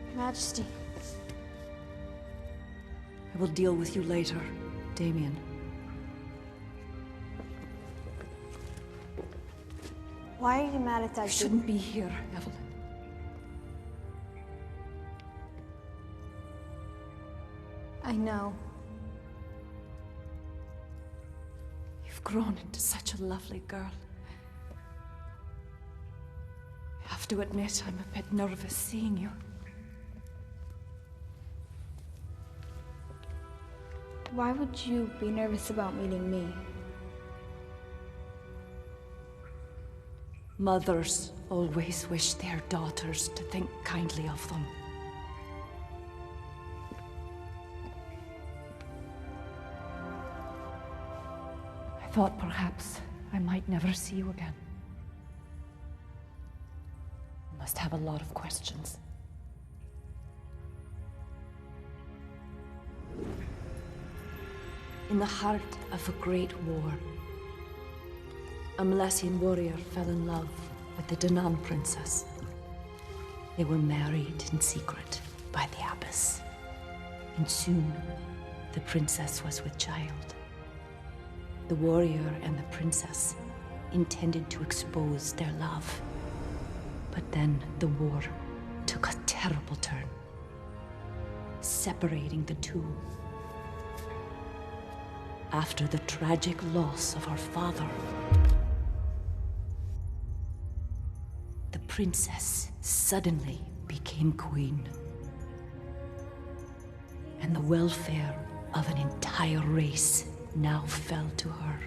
Your Majesty. I will deal with you later, Damien. Why are you mad at that? You shouldn't be here, Evelyn. I know. You've grown into such a lovely girl. I have to admit, I'm a bit nervous seeing you. Why would you be nervous about meeting me? Mothers always wish their daughters to think kindly of them. I thought perhaps I might never see you again. must have a lot of questions. In the heart of a great war, a Milesian warrior fell in love with the Danann princess. They were married in secret by the abbess. And soon, the princess was with child. The warrior and the princess intended to expose their love. But then the war took a terrible turn, separating the two. After the tragic loss of our father, the princess suddenly became queen. And the welfare of an entire race now fell to her.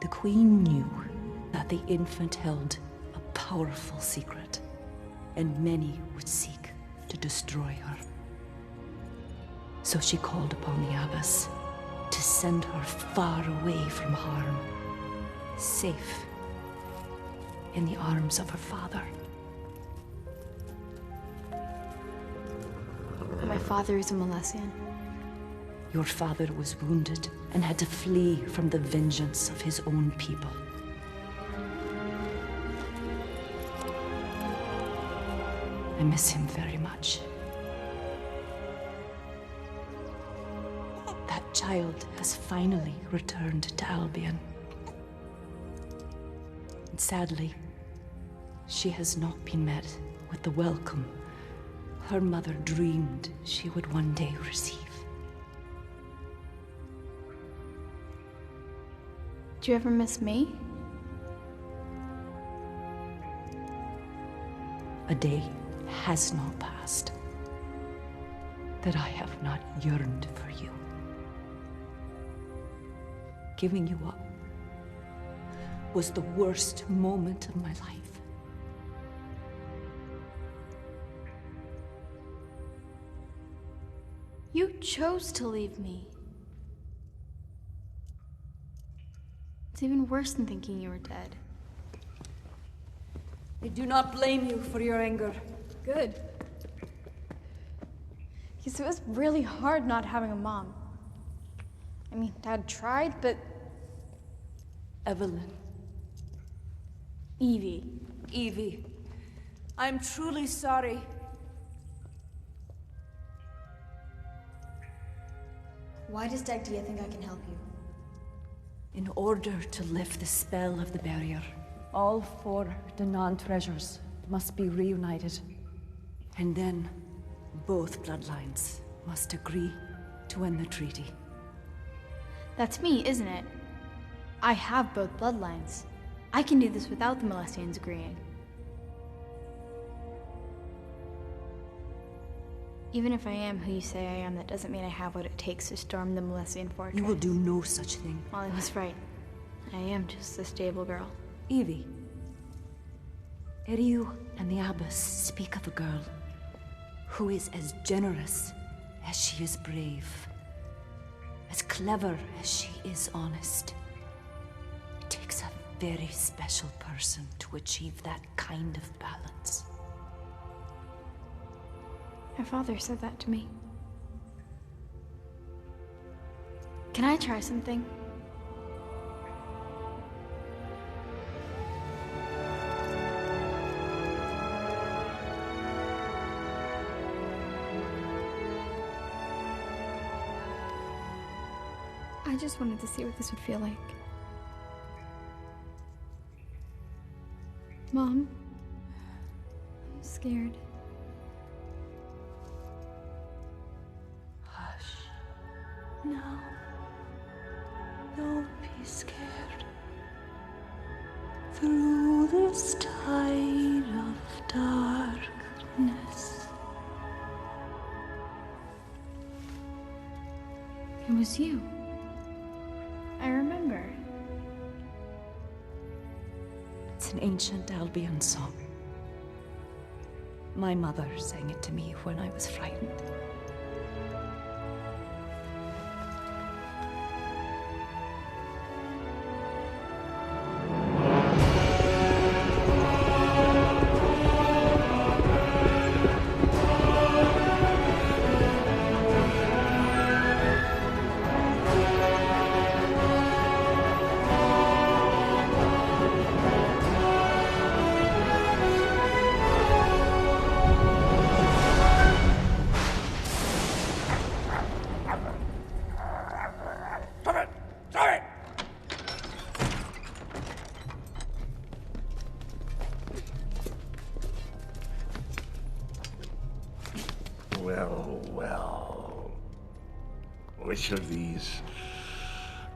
The queen knew that the infant held a powerful secret, and many would seek to destroy her. So she called upon the abbess to send her far away from harm, safe in the arms of her father. My father is a Milesian. Your father was wounded and had to flee from the vengeance of his own people. I miss him very much. That child has finally returned to Albion. And sadly, she has not been met with the welcome her mother dreamed she would one day receive. Do you ever miss me? A day has not passed that I have not yearned for you. Giving you up was the worst moment of my life. You chose to leave me. It's even worse than thinking you were dead. I do not blame you for your anger. Good. Because it was really hard not having a mom. I mean, Dad tried, but... Evelyn. Evie. Evie, I'm truly sorry. Why does Dagdia think I can help you? In order to lift the spell of the barrier, all 4 Danann treasures must be reunited. And then, both bloodlines must agree to end the treaty. That's me, isn't it? I have both bloodlines. I can do this without the Milesians agreeing. Even if I am who you say I am, that doesn't mean I have what it takes to storm the Milesian fortress. You will do no such thing. Molly was right. I am just a stable girl. Evie, Eriu and the abbess speak of a girl who is as generous as she is brave, as clever as she is honest. It takes a very special person to achieve that kind of balance. My father said that to me. Can I try something? I just wanted to see what this would feel like. Mom, I'm scared. No. Don't be scared. Through this tide of darkness. It was you. I remember. It's an ancient Albion song. My mother sang it to me when I was frightened. well. Which of these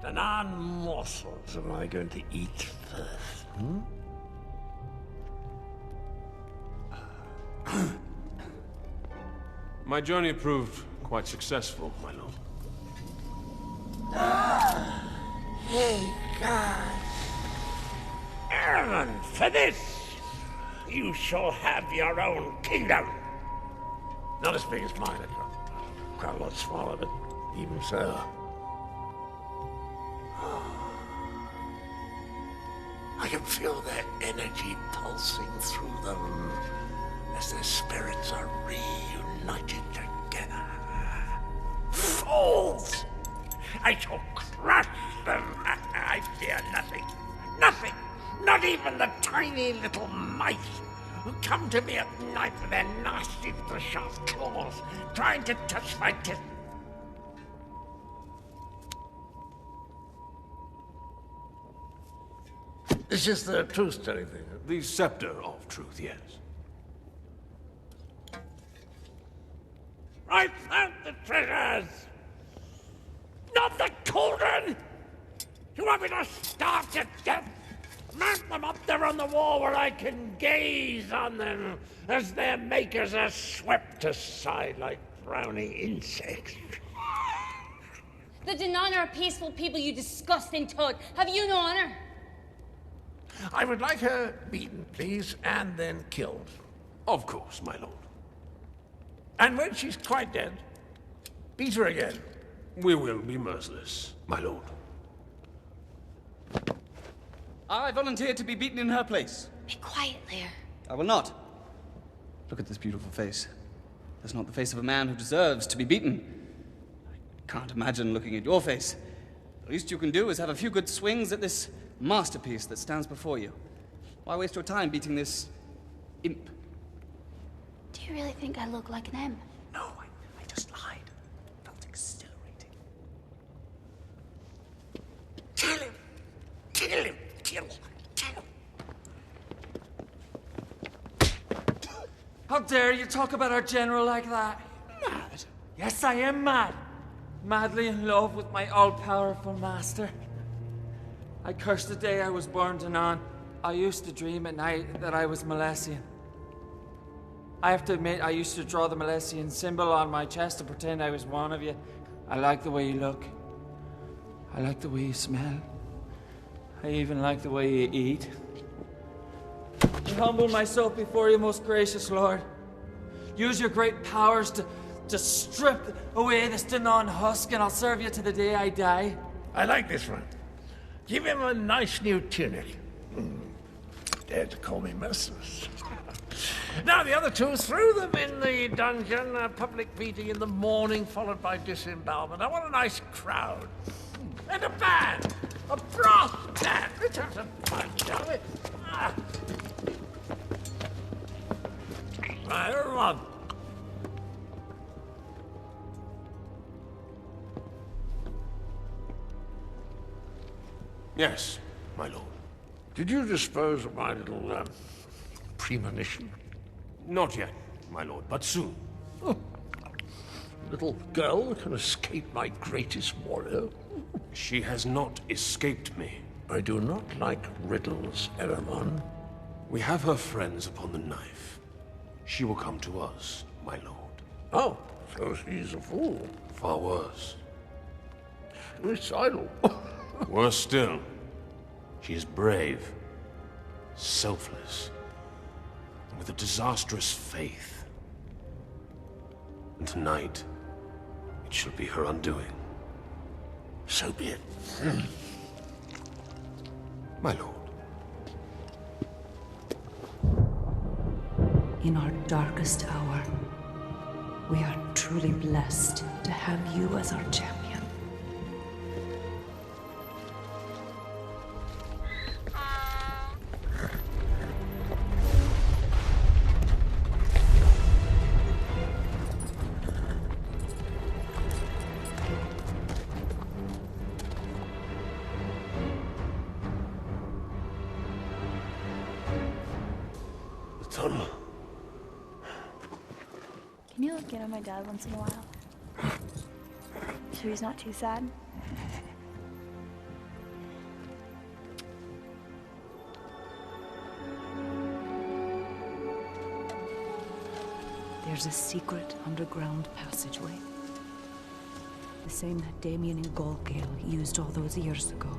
Danan morsels am I going to eat first? My journey proved quite successful, my lord. Hey, guys. And for this, you shall have your own kingdom. Not as big as mine, quite a lot smaller, but even so. I can feel their energy pulsing through them as their spirits are reunited together. Fools! I shall crush them. I fear nothing. Nothing! Not even the tiny little mice who come to me at night with their nasty little sharp claws, trying to touch my tip. It's just the truth-telling thing. The scepter of truth, yes. I found the treasures! Not the cauldron! You want me to starve to death? Mount them up there on the wall where I can gaze on them as their makers are swept aside like drowning insects. The Danan are a peaceful people, you disgusting toad. Have you no honor? I would like her beaten, please, and then killed. Of course, my lord. And when she's quite dead, beat her again. We will be merciless, my lord. I volunteer to be beaten in her place. Be quiet, Lear. I will not. Look at this beautiful face. That's not the face of a man who deserves to be beaten. I can't imagine looking at your face. The least you can do is have a few good swings at this masterpiece that stands before you. Why waste your time beating this imp? Do you really think I look like an imp? No, I just lied. Felt exhilarating. Kill him! Kill him! Kill him! How dare you talk about our general like that? Mad? Yes, I am mad. Madly in love with my all-powerful master. I cursed the day I was born to none. I used to dream at night that I was Milesian. I have to admit, I used to draw the Milesian symbol on my chest to pretend I was one of you. I like the way you look. I like the way you smell. I even like the way you eat. I humble myself before you, most gracious Lord. Use your great powers to strip away this Danan husk, and I'll serve you to the day I die. I like this one. Give him a nice new tunic. Dare to call me merciless. Now the other two, threw them in the dungeon, a public meeting in the morning, followed by disembowelment. I want a nice crowd. And a band! A brass band! Let's have some fun, shall we? Right, everyone. Yes, my lord. Did you dispose of my little, premonition? Not yet, my lord, but soon. Oh. Little girl can escape my greatest warrior. She has not escaped me. I do not like riddles, Eramon. We have her friends upon the knife. She will come to us, my lord. Oh, so she's a fool. Far worse. Suicidal. Worse still. She is brave, selfless, and with a disastrous faith. And tonight, it shall be her undoing. So be it. My lord. In our darkest hour, we are truly blessed to have you as our champion. Can you look in on my dad once in a while? So he's not too sad? There's a secret underground passageway. The same that Damien and Golgale used all those years ago.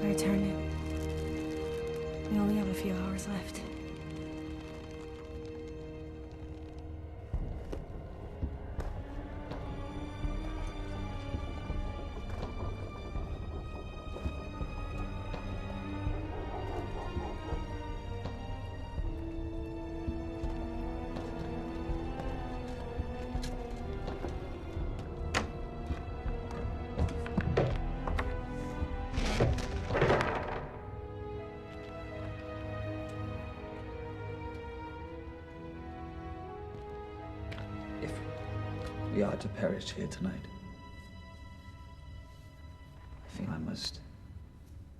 We're turning. We only have a few hours left. We are to perish here tonight. I feel I must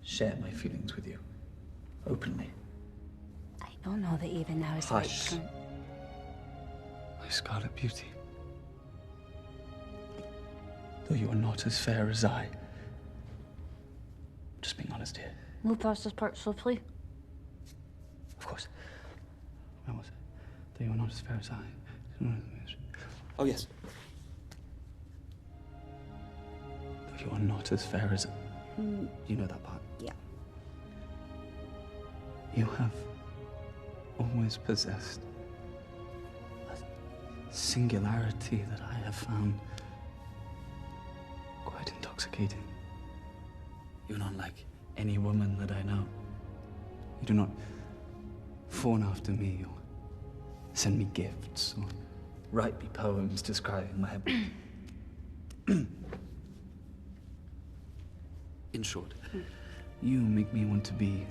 share my feelings with you, openly. I don't know that even now is the right Hush. time. My Scarlet Beauty. Though you are not as fair as I. Just being honest here. Move past this part swiftly. Of course. Where was it? Though you are not as fair as I. Oh, yes. Though you are not as fair as... You know that part? Yeah. You have always possessed a singularity that I have found quite intoxicating. You're not like any woman that I know. You do not fawn after me or send me gifts or write me poems describing my... In short, you make me want to be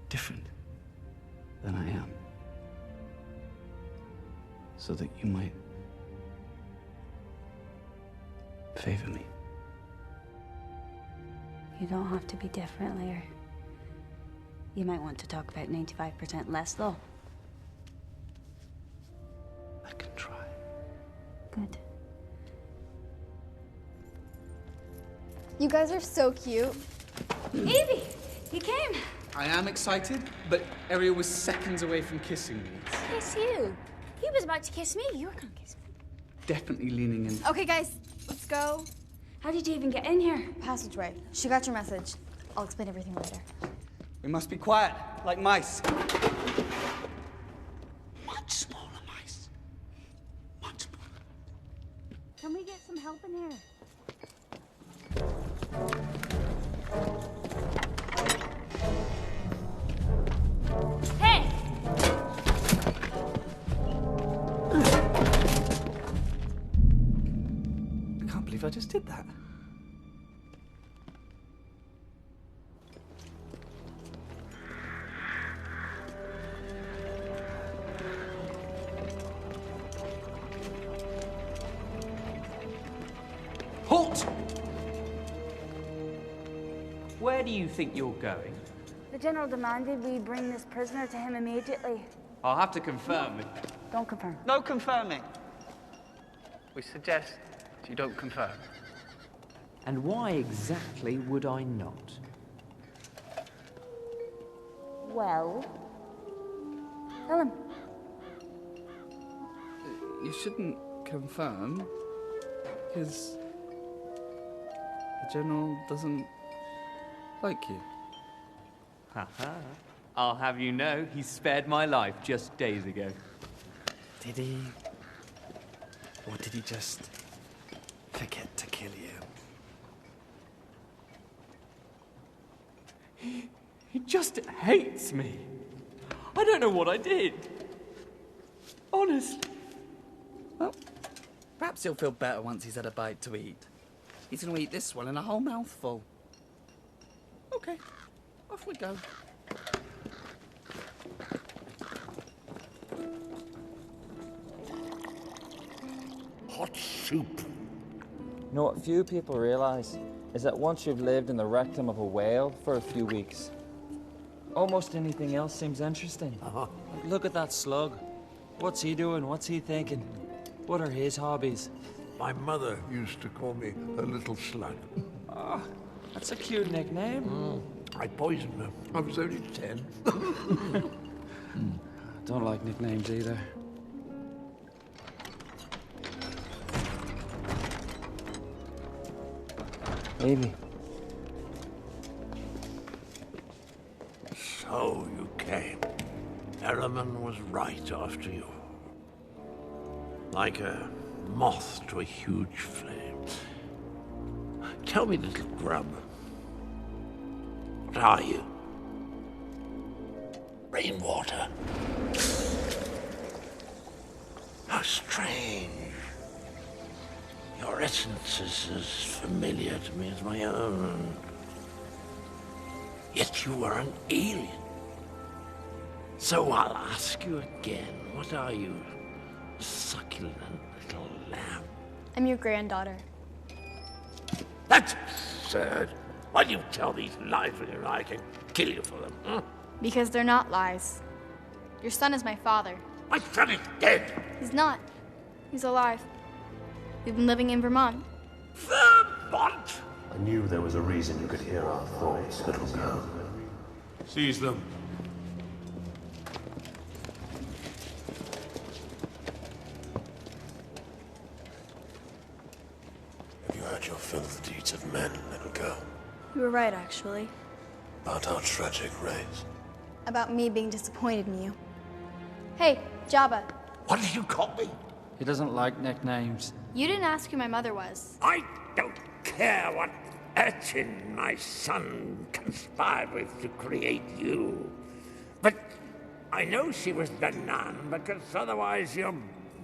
different than I am, so that you might favor me. You don't have to be different, Lear. You might want to talk about 95% less, though. I can try. Good. You guys are so cute. Evie! You came! I am excited, but Ariel was seconds away from kissing me. Kiss you. He was about to kiss me. You were gonna kiss me. Definitely leaning in. Okay, guys, let's go. How did you even get in here? Passageway. She got your message. I'll explain everything later. We must be quiet, like mice. Much smaller mice. Much smaller. Can we get some help in here? Hey! I can't believe I just did that. Halt! Where do you think you're going? The general demanded we bring this prisoner to him immediately. I'll have to confirm. Don't confirm. No confirming. We suggest you don't confirm. And why exactly would I not? Well, tell him. You shouldn't confirm, because the General doesn't like you. Haha. I'll have you know, he spared my life just days ago. Did he? Or did he just forget to kill you? He just hates me. I don't know what I did. Honestly. Well, perhaps he'll feel better once he's had a bite to eat. He's going to eat this one and a whole mouthful. Okay, off we go. Hot soup. You know what few people realize is that once you've lived in the rectum of a whale for a few weeks, almost anything else seems interesting. Look at that slug. What's he doing? What's he thinking? What are his hobbies? My mother used to call me a little slug. Ah, that's a cute nickname. I poisoned her. I was only 10. Don't like nicknames either. Maybe. So you came. Herriman was right after you. Like a moth to a huge flame. Tell me, little grub, what are you? Rainwater. How strange. Your essence is as familiar to me as my own. Yet you are an alien. So I'll ask you again, what are you? Succulent little lamb. I'm your granddaughter. That's absurd. Why do you tell these lies when you know I can kill you for them? Huh? Because they're not lies. Your son is my father. My son is dead. He's not. He's alive. We've been living in Vermont. Vermont? I knew there was a reason you could hear our thoughts, little girl. Seize them. Have you heard your fill of the deeds of men, little girl? You were right, actually. About our tragic race. About me being disappointed in you. Hey, Jabba. What did you call me? He doesn't like nicknames. You didn't ask who my mother was. I don't care what urchin my son conspired with to create you. But I know she was the nun, because otherwise your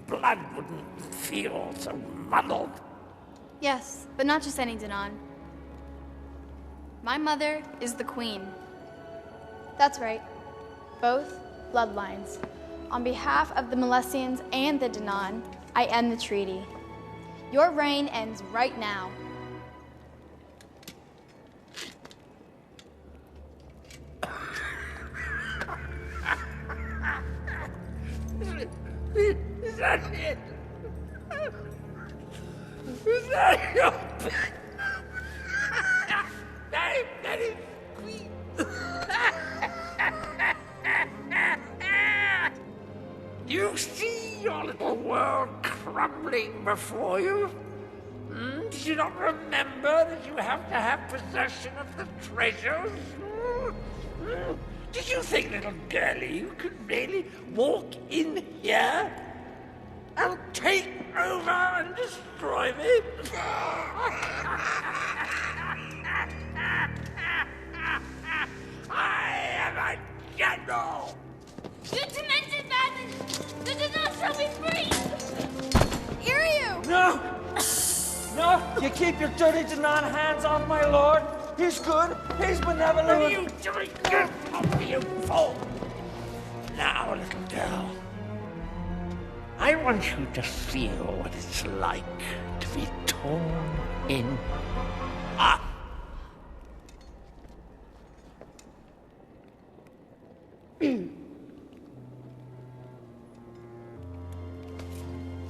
blood wouldn't feel so muddled. Yes, but not just any Danon. My mother is the queen. That's right. Both bloodlines. On behalf of the Milesians and the Danon, I end the treaty. Your reign ends right now. Is that it? Is that your... That is sweet. You see your little world crumbling before you? Did you not remember that you have to have possession of the treasures? Did you think, little girlie, you could really walk in here and take over and destroy me? I am a general! You demented madness! The Danon shall be free! Iryu! No! No! You keep your dirty Danon hands off my lord! He's good! He's benevolent! What are you doing? Get off, you fool! Now, little girl, I want you to feel what it's like to be torn in half.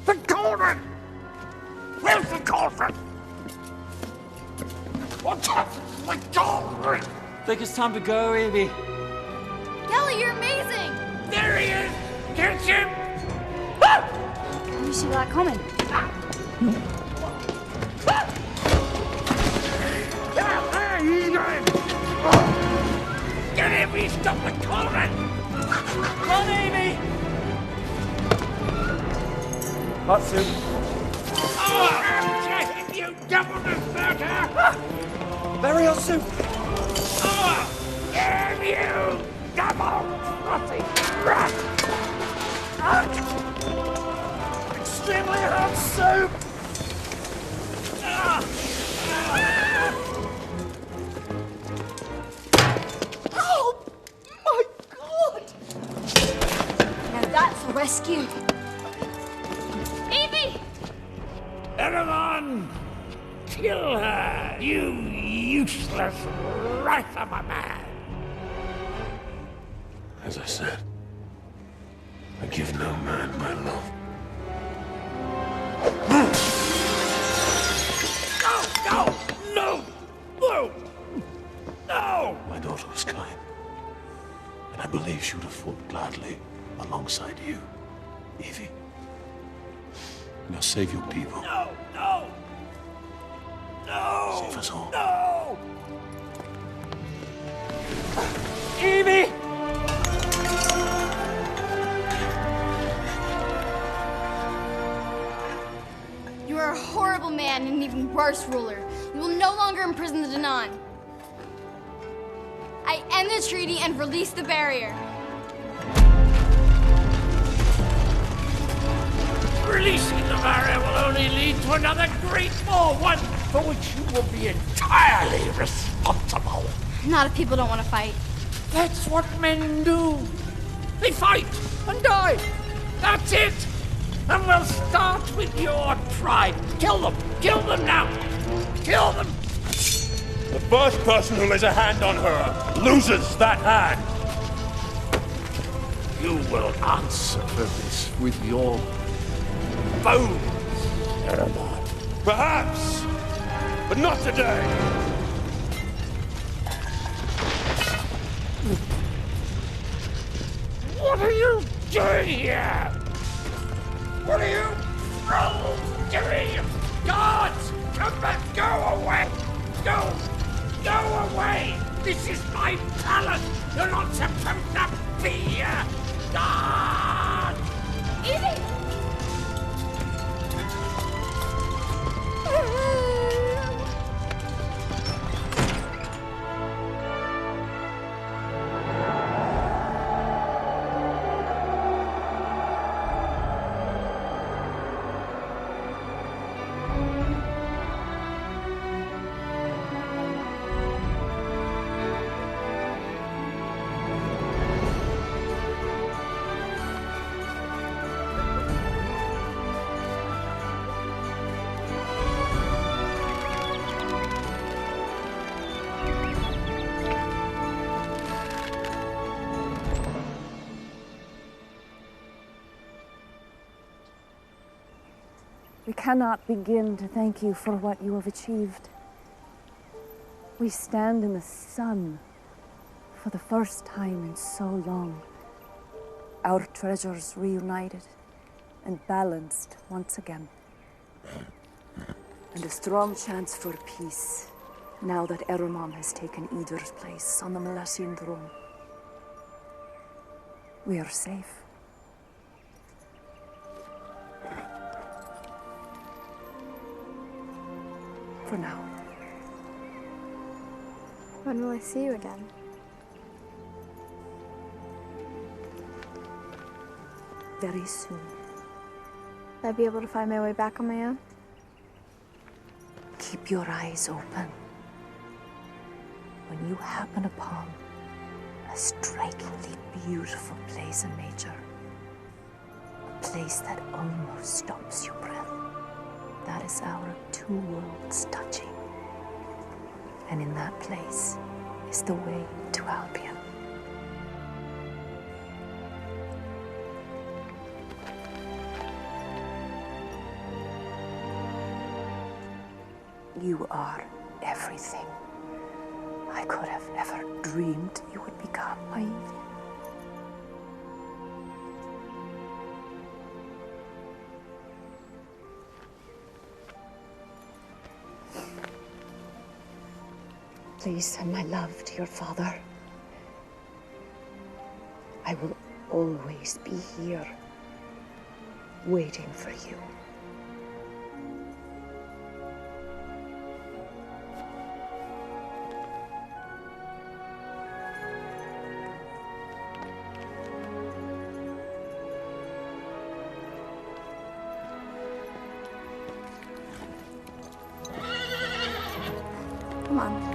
The cauldron! Where's the cauldron? What's happened to the cauldron? Think it's time to go, Evie. Kelly, you're amazing! There he is! Catch him! You see that coming? Get him! He stopped the cauldron! Run, Evie! Hot soup. Oh, after him, you double deserter! Burial soup! Oh, damn you! Double crossing rat! Extremely hot soup! Oh, my God! Now that's a rescue. Evie! Everyone! Kill her, you useless wraith of a man! As I said, I give no man my love. No! No! No! No! My daughter was kind, and I believe she would have fought gladly alongside you, Evie. Now save your people. No! No! No! Save us all. No! Evie! You are a horrible man and an even worse ruler. You will no longer imprison the Danan. I end the treaty and release the barrier. Releasing the barrier will only lead to another great war, one for which you will be entirely responsible. Not if people don't want to fight. That's what men do. They fight and die. That's it. And we'll start with your tribe. Kill them. Kill them now. Kill them. The first person who lays a hand on her loses that hand. You will answer for this with your bones, Sharman. Perhaps, but not today. What are you doing here? What are you doing? Guards! Come back! Go away! Go! Go away! This is my palace! You're not supposed to be here! Guards! Evie! We cannot begin to thank you for what you have achieved. We stand in the sun for the first time in so long. Our treasures reunited and balanced once again. And a strong chance for peace now that Eramon has taken Ider's place on the Melessian throne. We are safe. For now. When will I see you again? Very soon. Will I be able to find my way back on my own? Keep your eyes open. When you happen upon a strikingly beautiful place in nature, a place that almost stops your breath, that is our two worlds touching. And in that place is the way to Albion. You are everything I could have ever dreamed you would become, my Evie. Please send my love to your father. I will always be here, waiting for you. Come on.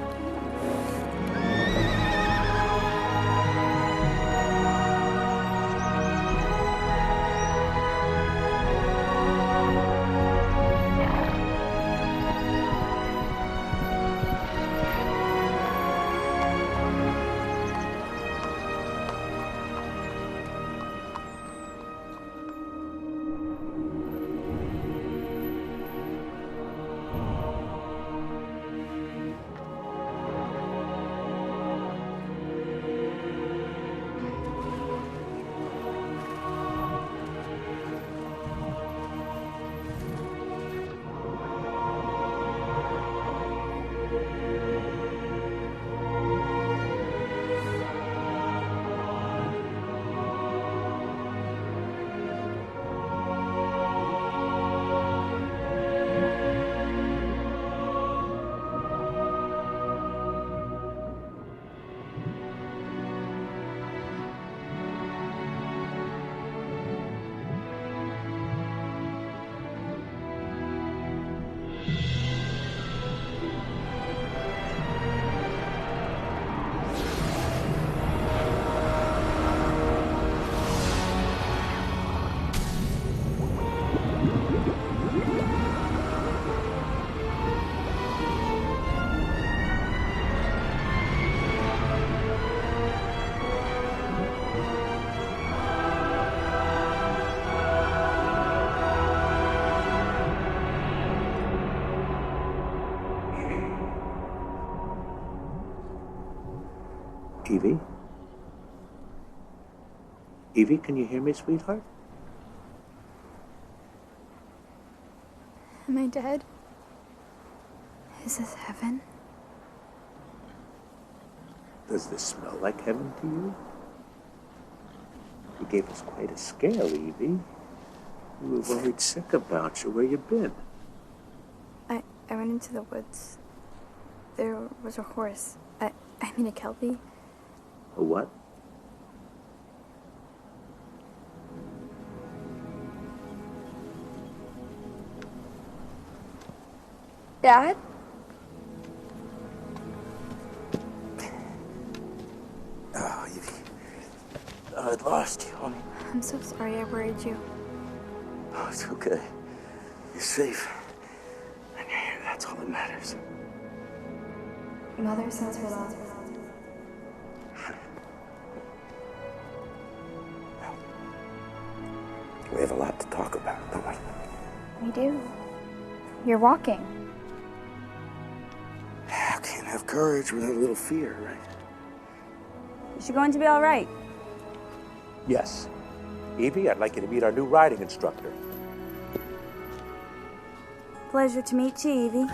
Evie? Evie, can you hear me, sweetheart? Am I dead? Is this heaven? Does this smell like heaven to you? You gave us quite a scare, Evie. We were worried sick about you. Where you been? I went into the woods. There was a horse. I mean a kelpie. A what? Dad? Oh, Evie. I'd lost you, honey. I'm so sorry I worried you. Oh, it's okay. You're safe. And you're here. That's all that matters. Mother sends her love. We have a lot to talk about, don't we? We do. You're walking. I can't have courage without a little fear, right? Is she going to be all right? Yes. Evie, I'd like you to meet our new riding instructor. Pleasure to meet you, Evie.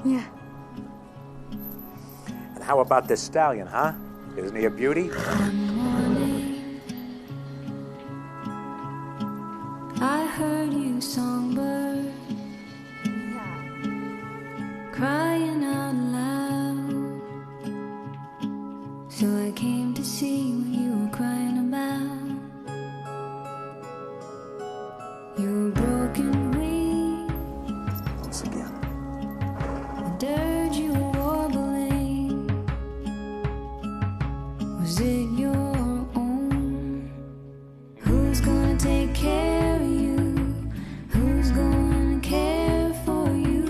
Yeah. And how about this stallion, huh? Isn't he a beauty? I heard you, songbird, crying out loud. So I came to see what you were crying about. Your broken wings. Once again. The dirge you were warbling. Was it your own? Who's gonna take care of you? Who's gonna care for you?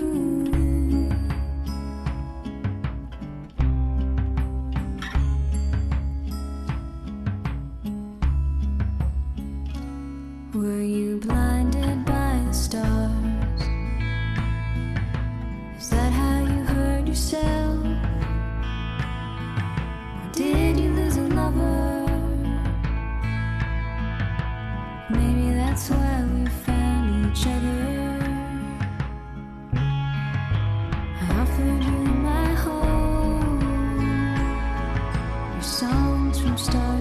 Were you blinded by the stars? Is that how you hurt yourself? Or did you lose a lover? Maybe that's why we found each other. I offered you my home, your songs from start